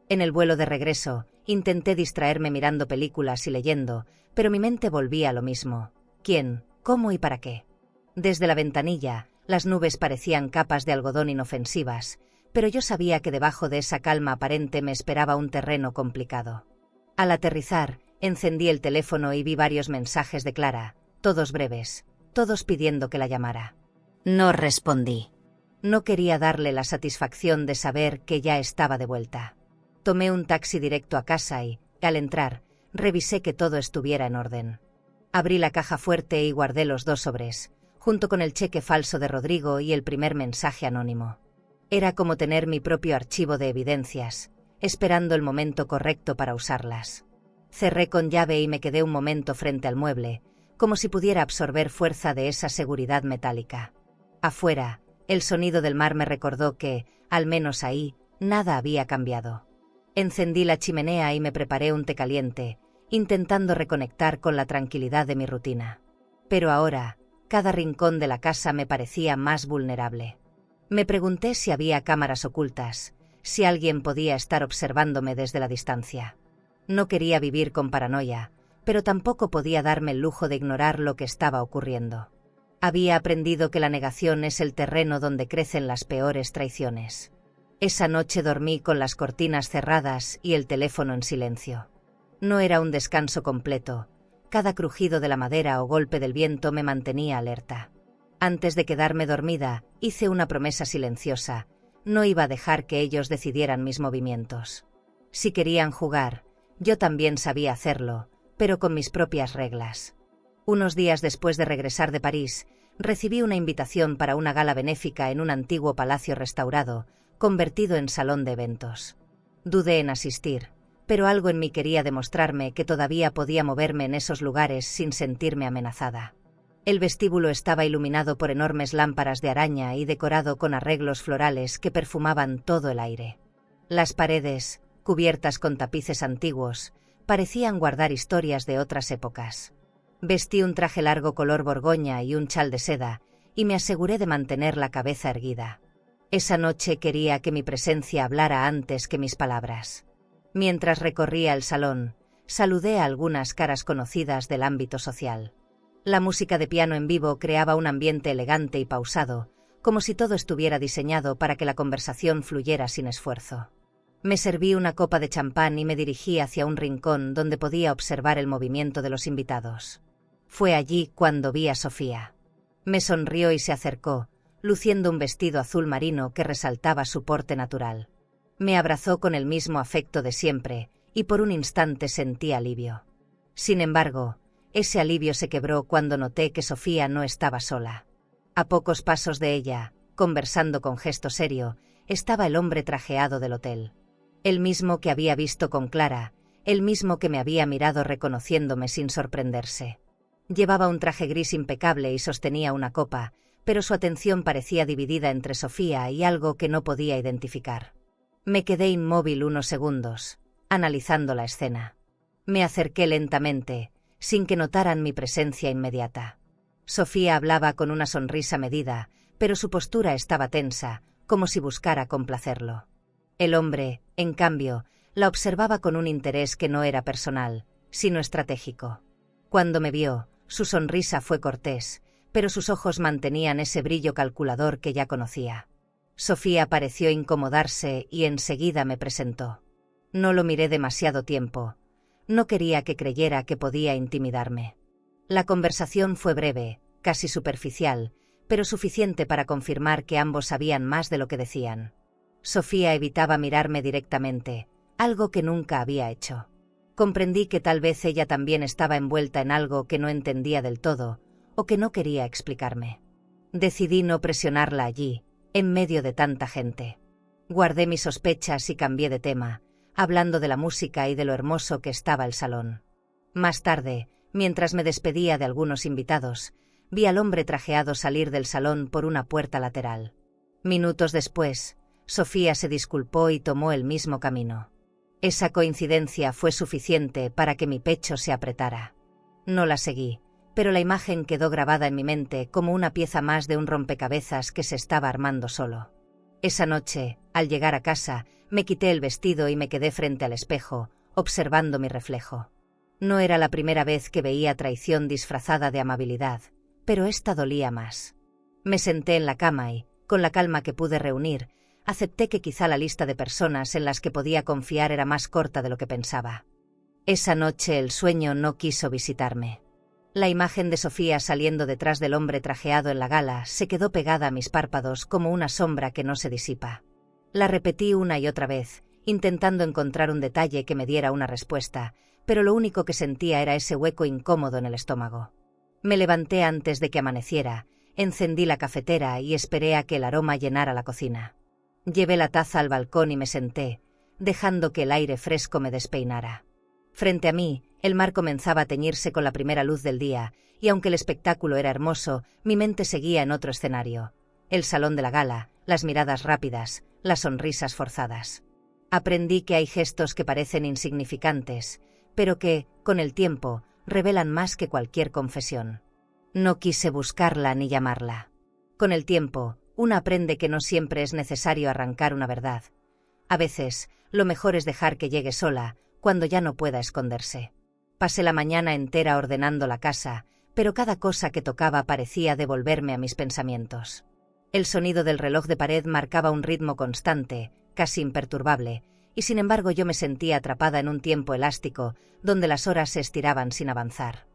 En el vuelo de regreso, intenté distraerme mirando películas y leyendo, pero mi mente volvía a lo mismo. ¿Quién, cómo y para qué? Desde la ventanilla, las nubes parecían capas de algodón inofensivas, pero yo sabía que debajo de esa calma aparente me esperaba un terreno complicado. Al aterrizar, encendí el teléfono y vi varios mensajes de Clara, todos breves, todos pidiendo que la llamara. No respondí. No quería darle la satisfacción de saber que ya estaba de vuelta. Tomé un taxi directo a casa y, al entrar, revisé que todo estuviera en orden. Abrí la caja fuerte y guardé los 2 sobres, junto con el cheque falso de Rodrigo y el primer mensaje anónimo. Era como tener mi propio archivo de evidencias, esperando el momento correcto para usarlas. Cerré con llave y me quedé un momento frente al mueble, como si pudiera absorber fuerza de esa seguridad metálica. Afuera, el sonido del mar me recordó que, al menos ahí, nada había cambiado. Encendí la chimenea y me preparé un té caliente, intentando reconectar con la tranquilidad de mi rutina. Pero ahora, cada rincón de la casa me parecía más vulnerable. Me pregunté si había cámaras ocultas, si alguien podía estar observándome desde la distancia. No quería vivir con paranoia, pero tampoco podía darme el lujo de ignorar lo que estaba ocurriendo. Había aprendido que la negación es el terreno donde crecen las peores traiciones. Esa noche dormí con las cortinas cerradas y el teléfono en silencio. No era un descanso completo. Cada crujido de la madera o golpe del viento me mantenía alerta. Antes de quedarme dormida, hice una promesa silenciosa. No iba a dejar que ellos decidieran mis movimientos. Si querían jugar, yo también sabía hacerlo, pero con mis propias reglas. Unos días después de regresar de París, recibí una invitación para una gala benéfica en un antiguo palacio restaurado, convertido en salón de eventos. Dudé en asistir, pero algo en mí quería demostrarme que todavía podía moverme en esos lugares sin sentirme amenazada. El vestíbulo estaba iluminado por enormes lámparas de araña y decorado con arreglos florales que perfumaban todo el aire. Las paredes, cubiertas con tapices antiguos, parecían guardar historias de otras épocas. Vestí un traje largo color borgoña y un chal de seda, y me aseguré de mantener la cabeza erguida. Esa noche quería que mi presencia hablara antes que mis palabras. Mientras recorría el salón, saludé a algunas caras conocidas del ámbito social. La música de piano en vivo creaba un ambiente elegante y pausado, como si todo estuviera diseñado para que la conversación fluyera sin esfuerzo. Me serví una copa de champán y me dirigí hacia un rincón donde podía observar el movimiento de los invitados. Fue allí cuando vi a Sofía. Me sonrió y se acercó, luciendo un vestido azul marino que resaltaba su porte natural. Me abrazó con el mismo afecto de siempre, y por un instante sentí alivio. Sin embargo, ese alivio se quebró cuando noté que Sofía no estaba sola. A pocos pasos de ella, conversando con gesto serio, estaba el hombre trajeado del hotel. El mismo que había visto con Clara, el mismo que me había mirado reconociéndome sin sorprenderse. Llevaba un traje gris impecable y sostenía una copa, pero su atención parecía dividida entre Sofía y algo que no podía identificar. Me quedé inmóvil unos segundos, analizando la escena. Me acerqué lentamente, sin que notaran mi presencia inmediata. Sofía hablaba con una sonrisa medida, pero su postura estaba tensa, como si buscara complacerlo. El hombre, en cambio, la observaba con un interés que no era personal, sino estratégico. Cuando me vio, su sonrisa fue cortés, pero sus ojos mantenían ese brillo calculador que ya conocía. Sofía pareció incomodarse y enseguida me presentó. No lo miré demasiado tiempo. No quería que creyera que podía intimidarme. La conversación fue breve, casi superficial, pero suficiente para confirmar que ambos sabían más de lo que decían. Sofía evitaba mirarme directamente, algo que nunca había hecho. Comprendí que tal vez ella también estaba envuelta en algo que no entendía del todo, o que no quería explicarme. Decidí no presionarla allí, en medio de tanta gente. Guardé mis sospechas y cambié de tema, hablando de la música y de lo hermoso que estaba el salón. Más tarde, mientras me despedía de algunos invitados, vi al hombre trajeado salir del salón por una puerta lateral. Minutos después, Sofía se disculpó y tomó el mismo camino. Esa coincidencia fue suficiente para que mi pecho se apretara. No la seguí, pero la imagen quedó grabada en mi mente como una pieza más de un rompecabezas que se estaba armando solo. Esa noche, al llegar a casa, me quité el vestido y me quedé frente al espejo, observando mi reflejo. No era la primera vez que veía traición disfrazada de amabilidad, pero esta dolía más. Me senté en la cama y, con la calma que pude reunir, acepté que quizá la lista de personas en las que podía confiar era más corta de lo que pensaba. Esa noche el sueño no quiso visitarme. La imagen de Sofía saliendo detrás del hombre trajeado en la gala se quedó pegada a mis párpados como una sombra que no se disipa. La repetí una y otra vez, intentando encontrar un detalle que me diera una respuesta, pero lo único que sentía era ese hueco incómodo en el estómago. Me levanté antes de que amaneciera, encendí la cafetera y esperé a que el aroma llenara la cocina. Llevé la taza al balcón y me senté, dejando que el aire fresco me despeinara. Frente a mí, el mar comenzaba a teñirse con la primera luz del día, y aunque el espectáculo era hermoso, mi mente seguía en otro escenario. El salón de la gala, las miradas rápidas, las sonrisas forzadas. Aprendí que hay gestos que parecen insignificantes, pero que, con el tiempo, revelan más que cualquier confesión. No quise buscarla ni llamarla. Con el tiempo, uno aprende que no siempre es necesario arrancar una verdad. A veces, lo mejor es dejar que llegue sola, cuando ya no pueda esconderse. Pasé la mañana entera ordenando la casa, pero cada cosa que tocaba parecía devolverme a mis pensamientos. El sonido del reloj de pared marcaba un ritmo constante, casi imperturbable, y sin embargo yo me sentía atrapada en un tiempo elástico, donde las horas se estiraban sin avanzar.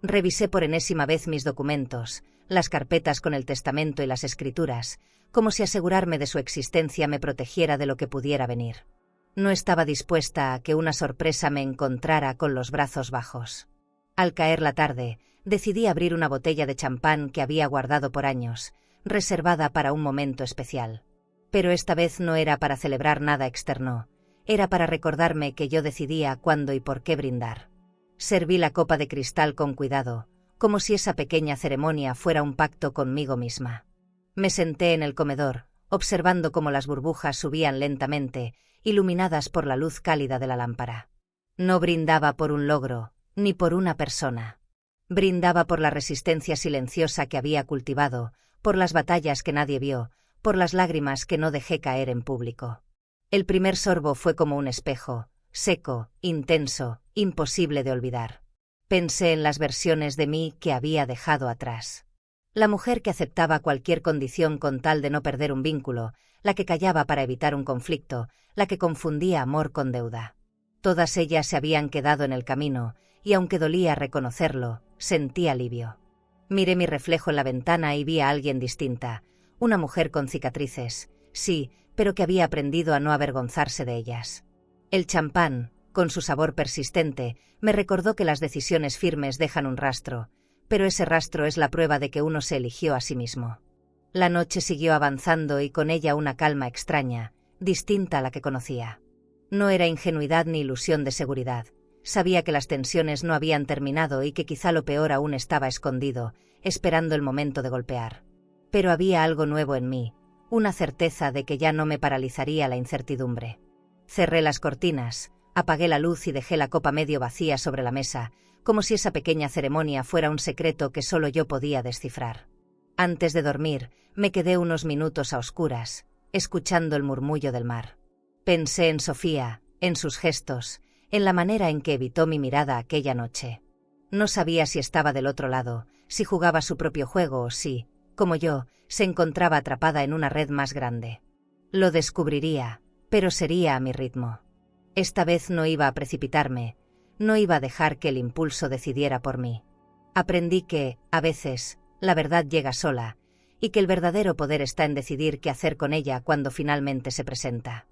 Revisé por enésima vez mis documentos, las carpetas con el testamento y las escrituras, como si asegurarme de su existencia me protegiera de lo que pudiera venir. No estaba dispuesta a que una sorpresa me encontrara con los brazos bajos. Al caer la tarde, decidí abrir una botella de champán que había guardado por años, reservada para un momento especial. Pero esta vez no era para celebrar nada externo, era para recordarme que yo decidía cuándo y por qué brindar. Serví la copa de cristal con cuidado, como si esa pequeña ceremonia fuera un pacto conmigo misma. Me senté en el comedor, observando cómo las burbujas subían lentamente, iluminadas por la luz cálida de la lámpara. No brindaba por un logro, ni por una persona. Brindaba por la resistencia silenciosa que había cultivado, por las batallas que nadie vio, por las lágrimas que no dejé caer en público. El primer sorbo fue como un espejo, seco, intenso, imposible de olvidar. Pensé en las versiones de mí que había dejado atrás. La mujer que aceptaba cualquier condición con tal de no perder un vínculo, la que callaba para evitar un conflicto, la que confundía amor con deuda. Todas ellas se habían quedado en el camino, y aunque dolía reconocerlo, sentí alivio. Miré mi reflejo en la ventana y vi a alguien distinta, una mujer con cicatrices, sí, pero que había aprendido a no avergonzarse de ellas. El champán, con su sabor persistente, me recordó que las decisiones firmes dejan un rastro, pero ese rastro es la prueba de que uno se eligió a sí mismo. La noche siguió avanzando y con ella una calma extraña, distinta a la que conocía. No era ingenuidad ni ilusión de seguridad. Sabía que las tensiones no habían terminado y que quizá lo peor aún estaba escondido, esperando el momento de golpear. Pero había algo nuevo en mí, una certeza de que ya no me paralizaría la incertidumbre. Cerré las cortinas, apagué la luz y dejé la copa medio vacía sobre la mesa, como si esa pequeña ceremonia fuera un secreto que solo yo podía descifrar. Antes de dormir, me quedé unos minutos a oscuras, escuchando el murmullo del mar. Pensé en Sofía, en sus gestos, en la manera en que evitó mi mirada aquella noche. No sabía si estaba del otro lado, si jugaba su propio juego o si, como yo, se encontraba atrapada en una red más grande. Lo descubriría, pero sería a mi ritmo. Esta vez no iba a precipitarme, no iba a dejar que el impulso decidiera por mí. Aprendí que, a veces, la verdad llega sola, y que el verdadero poder está en decidir qué hacer con ella cuando finalmente se presenta.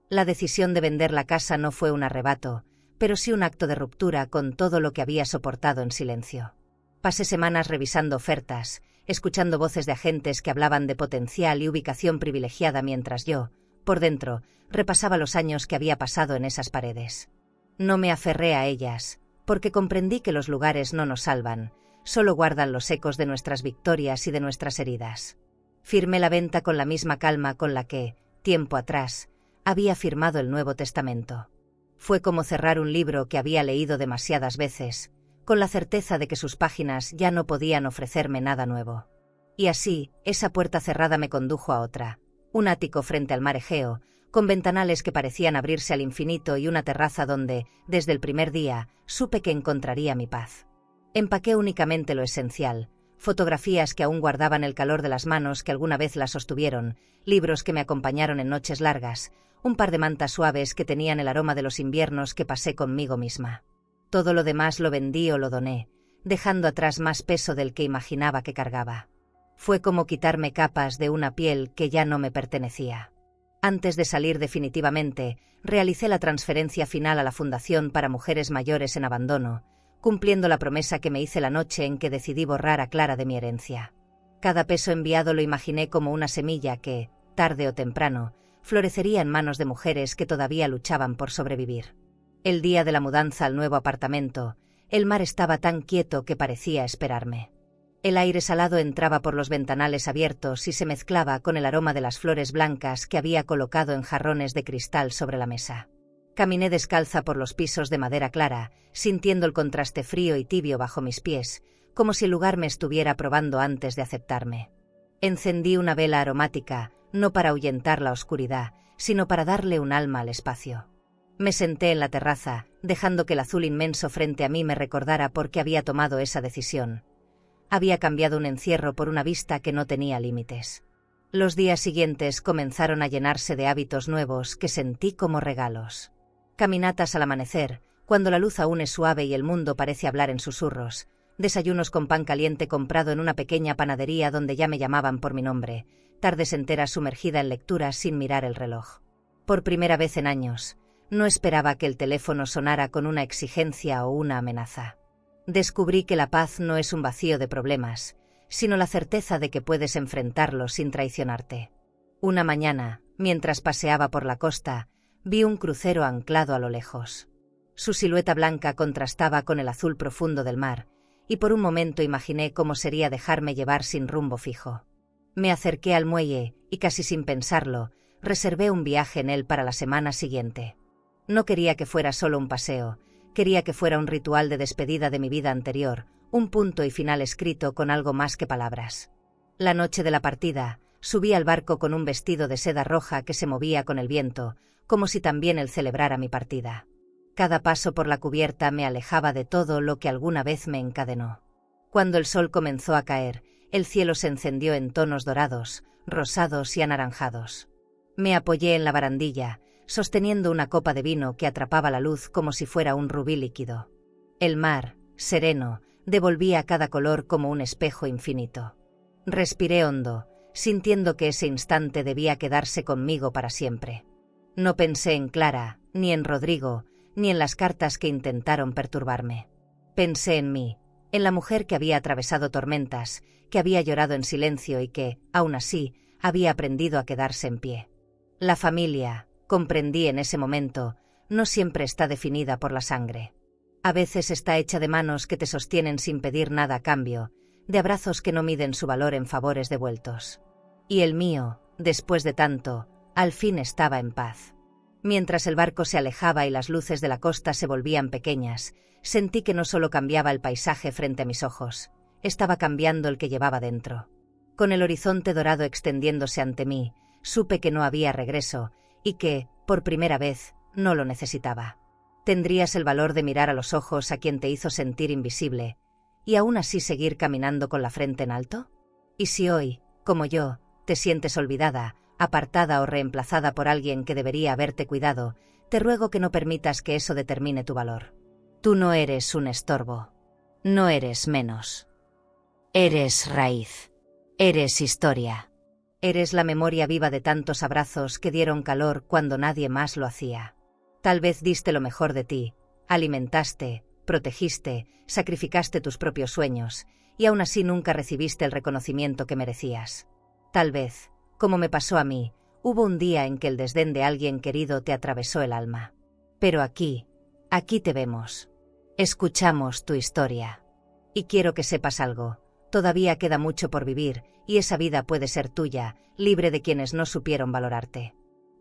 La decisión de vender la casa no fue un arrebato, pero sí un acto de ruptura con todo lo que había soportado en silencio. Pasé semanas revisando ofertas, escuchando voces de agentes que hablaban de potencial y ubicación privilegiada mientras yo, por dentro, repasaba los años que había pasado en esas paredes. No me aferré a ellas, porque comprendí que los lugares no nos salvan, solo guardan los ecos de nuestras victorias y de nuestras heridas. Firmé la venta con la misma calma con la que, tiempo atrás, había firmado el Nuevo Testamento. Fue como cerrar un libro que había leído demasiadas veces, con la certeza de que sus páginas ya no podían ofrecerme nada nuevo. Y así, esa puerta cerrada me condujo a otra, un ático frente al mar Egeo, con ventanales que parecían abrirse al infinito y una terraza donde, desde el primer día, supe que encontraría mi paz. Empaqué únicamente lo esencial, fotografías que aún guardaban el calor de las manos que alguna vez las sostuvieron, libros que me acompañaron en noches largas, un par de mantas suaves que tenían el aroma de los inviernos que pasé conmigo misma. Todo lo demás lo vendí o lo doné, dejando atrás más peso del que imaginaba que cargaba. Fue como quitarme capas de una piel que ya no me pertenecía. Antes de salir definitivamente, realicé la transferencia final a la Fundación para Mujeres Mayores en Abandono, cumpliendo la promesa que me hice la noche en que decidí borrar a Clara de mi herencia. Cada peso enviado lo imaginé como una semilla que, tarde o temprano, florecería en manos de mujeres que todavía luchaban por sobrevivir. El día de la mudanza al nuevo apartamento, el mar estaba tan quieto que parecía esperarme. El aire salado entraba por los ventanales abiertos y se mezclaba con el aroma de las flores blancas que había colocado en jarrones de cristal sobre la mesa. Caminé descalza por los pisos de madera clara, sintiendo el contraste frío y tibio bajo mis pies, como si el lugar me estuviera probando antes de aceptarme. Encendí una vela aromática, no para ahuyentar la oscuridad, sino para darle un alma al espacio. Me senté en la terraza, dejando que el azul inmenso frente a mí me recordara por qué había tomado esa decisión. Había cambiado un encierro por una vista que no tenía límites. Los días siguientes comenzaron a llenarse de hábitos nuevos que sentí como regalos. Caminatas al amanecer, cuando la luz aún es suave y el mundo parece hablar en susurros. Desayunos con pan caliente comprado en una pequeña panadería donde ya me llamaban por mi nombre. Tardes enteras sumergida en lecturas sin mirar el reloj. Por primera vez en años, no esperaba que el teléfono sonara con una exigencia o una amenaza. Descubrí que la paz no es un vacío de problemas, sino la certeza de que puedes enfrentarlos sin traicionarte. Una mañana, mientras paseaba por la costa, vi un crucero anclado a lo lejos. Su silueta blanca contrastaba con el azul profundo del mar, y por un momento imaginé cómo sería dejarme llevar sin rumbo fijo. Me acerqué al muelle y, casi sin pensarlo, reservé un viaje en él para la semana siguiente. No quería que fuera solo un paseo, quería que fuera un ritual de despedida de mi vida anterior, un punto y final escrito con algo más que palabras. La noche de la partida, subí al barco con un vestido de seda roja que se movía con el viento, como si también él celebrara mi partida. Cada paso por la cubierta me alejaba de todo lo que alguna vez me encadenó. Cuando el sol comenzó a caer, el cielo se encendió en tonos dorados, rosados y anaranjados. Me apoyé en la barandilla, sosteniendo una copa de vino que atrapaba la luz como si fuera un rubí líquido. El mar, sereno, devolvía cada color como un espejo infinito. Respiré hondo, sintiendo que ese instante debía quedarse conmigo para siempre. No pensé en Clara, ni en Rodrigo, ni en las cartas que intentaron perturbarme. Pensé en mí, en la mujer que había atravesado tormentas, que había llorado en silencio y que, aún así, había aprendido a quedarse en pie. La familia, comprendí en ese momento, no siempre está definida por la sangre. A veces está hecha de manos que te sostienen sin pedir nada a cambio, de abrazos que no miden su valor en favores devueltos. Y el mío, después de tanto, al fin estaba en paz. Mientras el barco se alejaba y las luces de la costa se volvían pequeñas, sentí que no solo cambiaba el paisaje frente a mis ojos, estaba cambiando el que llevaba dentro. Con el horizonte dorado extendiéndose ante mí, supe que no había regreso y que, por primera vez, no lo necesitaba. ¿Tendrías el valor de mirar a los ojos a quien te hizo sentir invisible y aún así seguir caminando con la frente en alto? ¿Y si hoy, como yo, te sientes olvidada, apartada o reemplazada por alguien que debería haberte cuidado, te ruego que no permitas que eso determine tu valor? Tú no eres un estorbo. No eres menos. Eres raíz. Eres historia. Eres la memoria viva de tantos abrazos que dieron calor cuando nadie más lo hacía. Tal vez diste lo mejor de ti, alimentaste, protegiste, sacrificaste tus propios sueños, y aún así nunca recibiste el reconocimiento que merecías. Tal vez, como me pasó a mí, hubo un día en que el desdén de alguien querido te atravesó el alma. Pero aquí te vemos. Escuchamos tu historia. Y quiero que sepas algo, todavía queda mucho por vivir, y esa vida puede ser tuya, libre de quienes no supieron valorarte.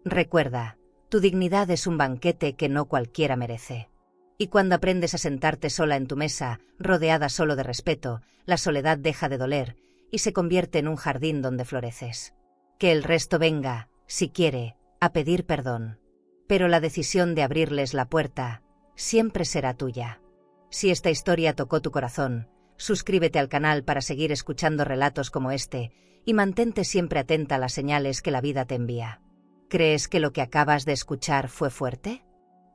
Recuerda, tu dignidad es un banquete que no cualquiera merece. Y cuando aprendes a sentarte sola en tu mesa, rodeada solo de respeto, la soledad deja de doler, y se convierte en un jardín donde floreces. Que el resto venga, si quiere, a pedir perdón. Pero la decisión de abrirles la puerta siempre será tuya. Si esta historia tocó tu corazón, suscríbete al canal para seguir escuchando relatos como este y mantente siempre atenta a las señales que la vida te envía. ¿Crees que lo que acabas de escuchar fue fuerte?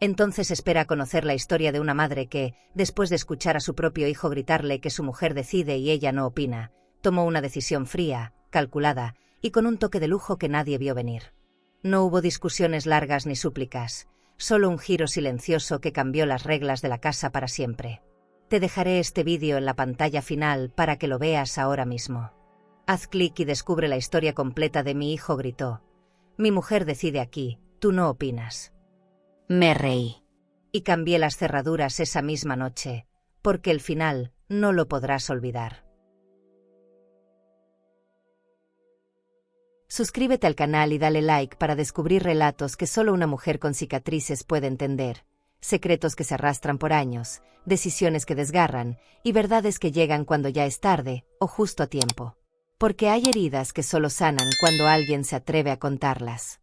Entonces espera a conocer la historia de una madre que, después de escuchar a su propio hijo gritarle que su mujer decide y ella no opina, tomó una decisión fría, calculada y con un toque de lujo que nadie vio venir. No hubo discusiones largas ni súplicas, solo un giro silencioso que cambió las reglas de la casa para siempre. Te dejaré este vídeo en la pantalla final para que lo veas ahora mismo. Haz clic y descubre la historia completa de Mi hijo gritó. Mi mujer decide aquí, tú no opinas. Me reí. Y cambié las cerraduras esa misma noche, porque el final no lo podrás olvidar. Suscríbete al canal y dale like para descubrir relatos que solo una mujer con cicatrices puede entender, secretos que se arrastran por años, decisiones que desgarran y verdades que llegan cuando ya es tarde o justo a tiempo. Porque hay heridas que solo sanan cuando alguien se atreve a contarlas.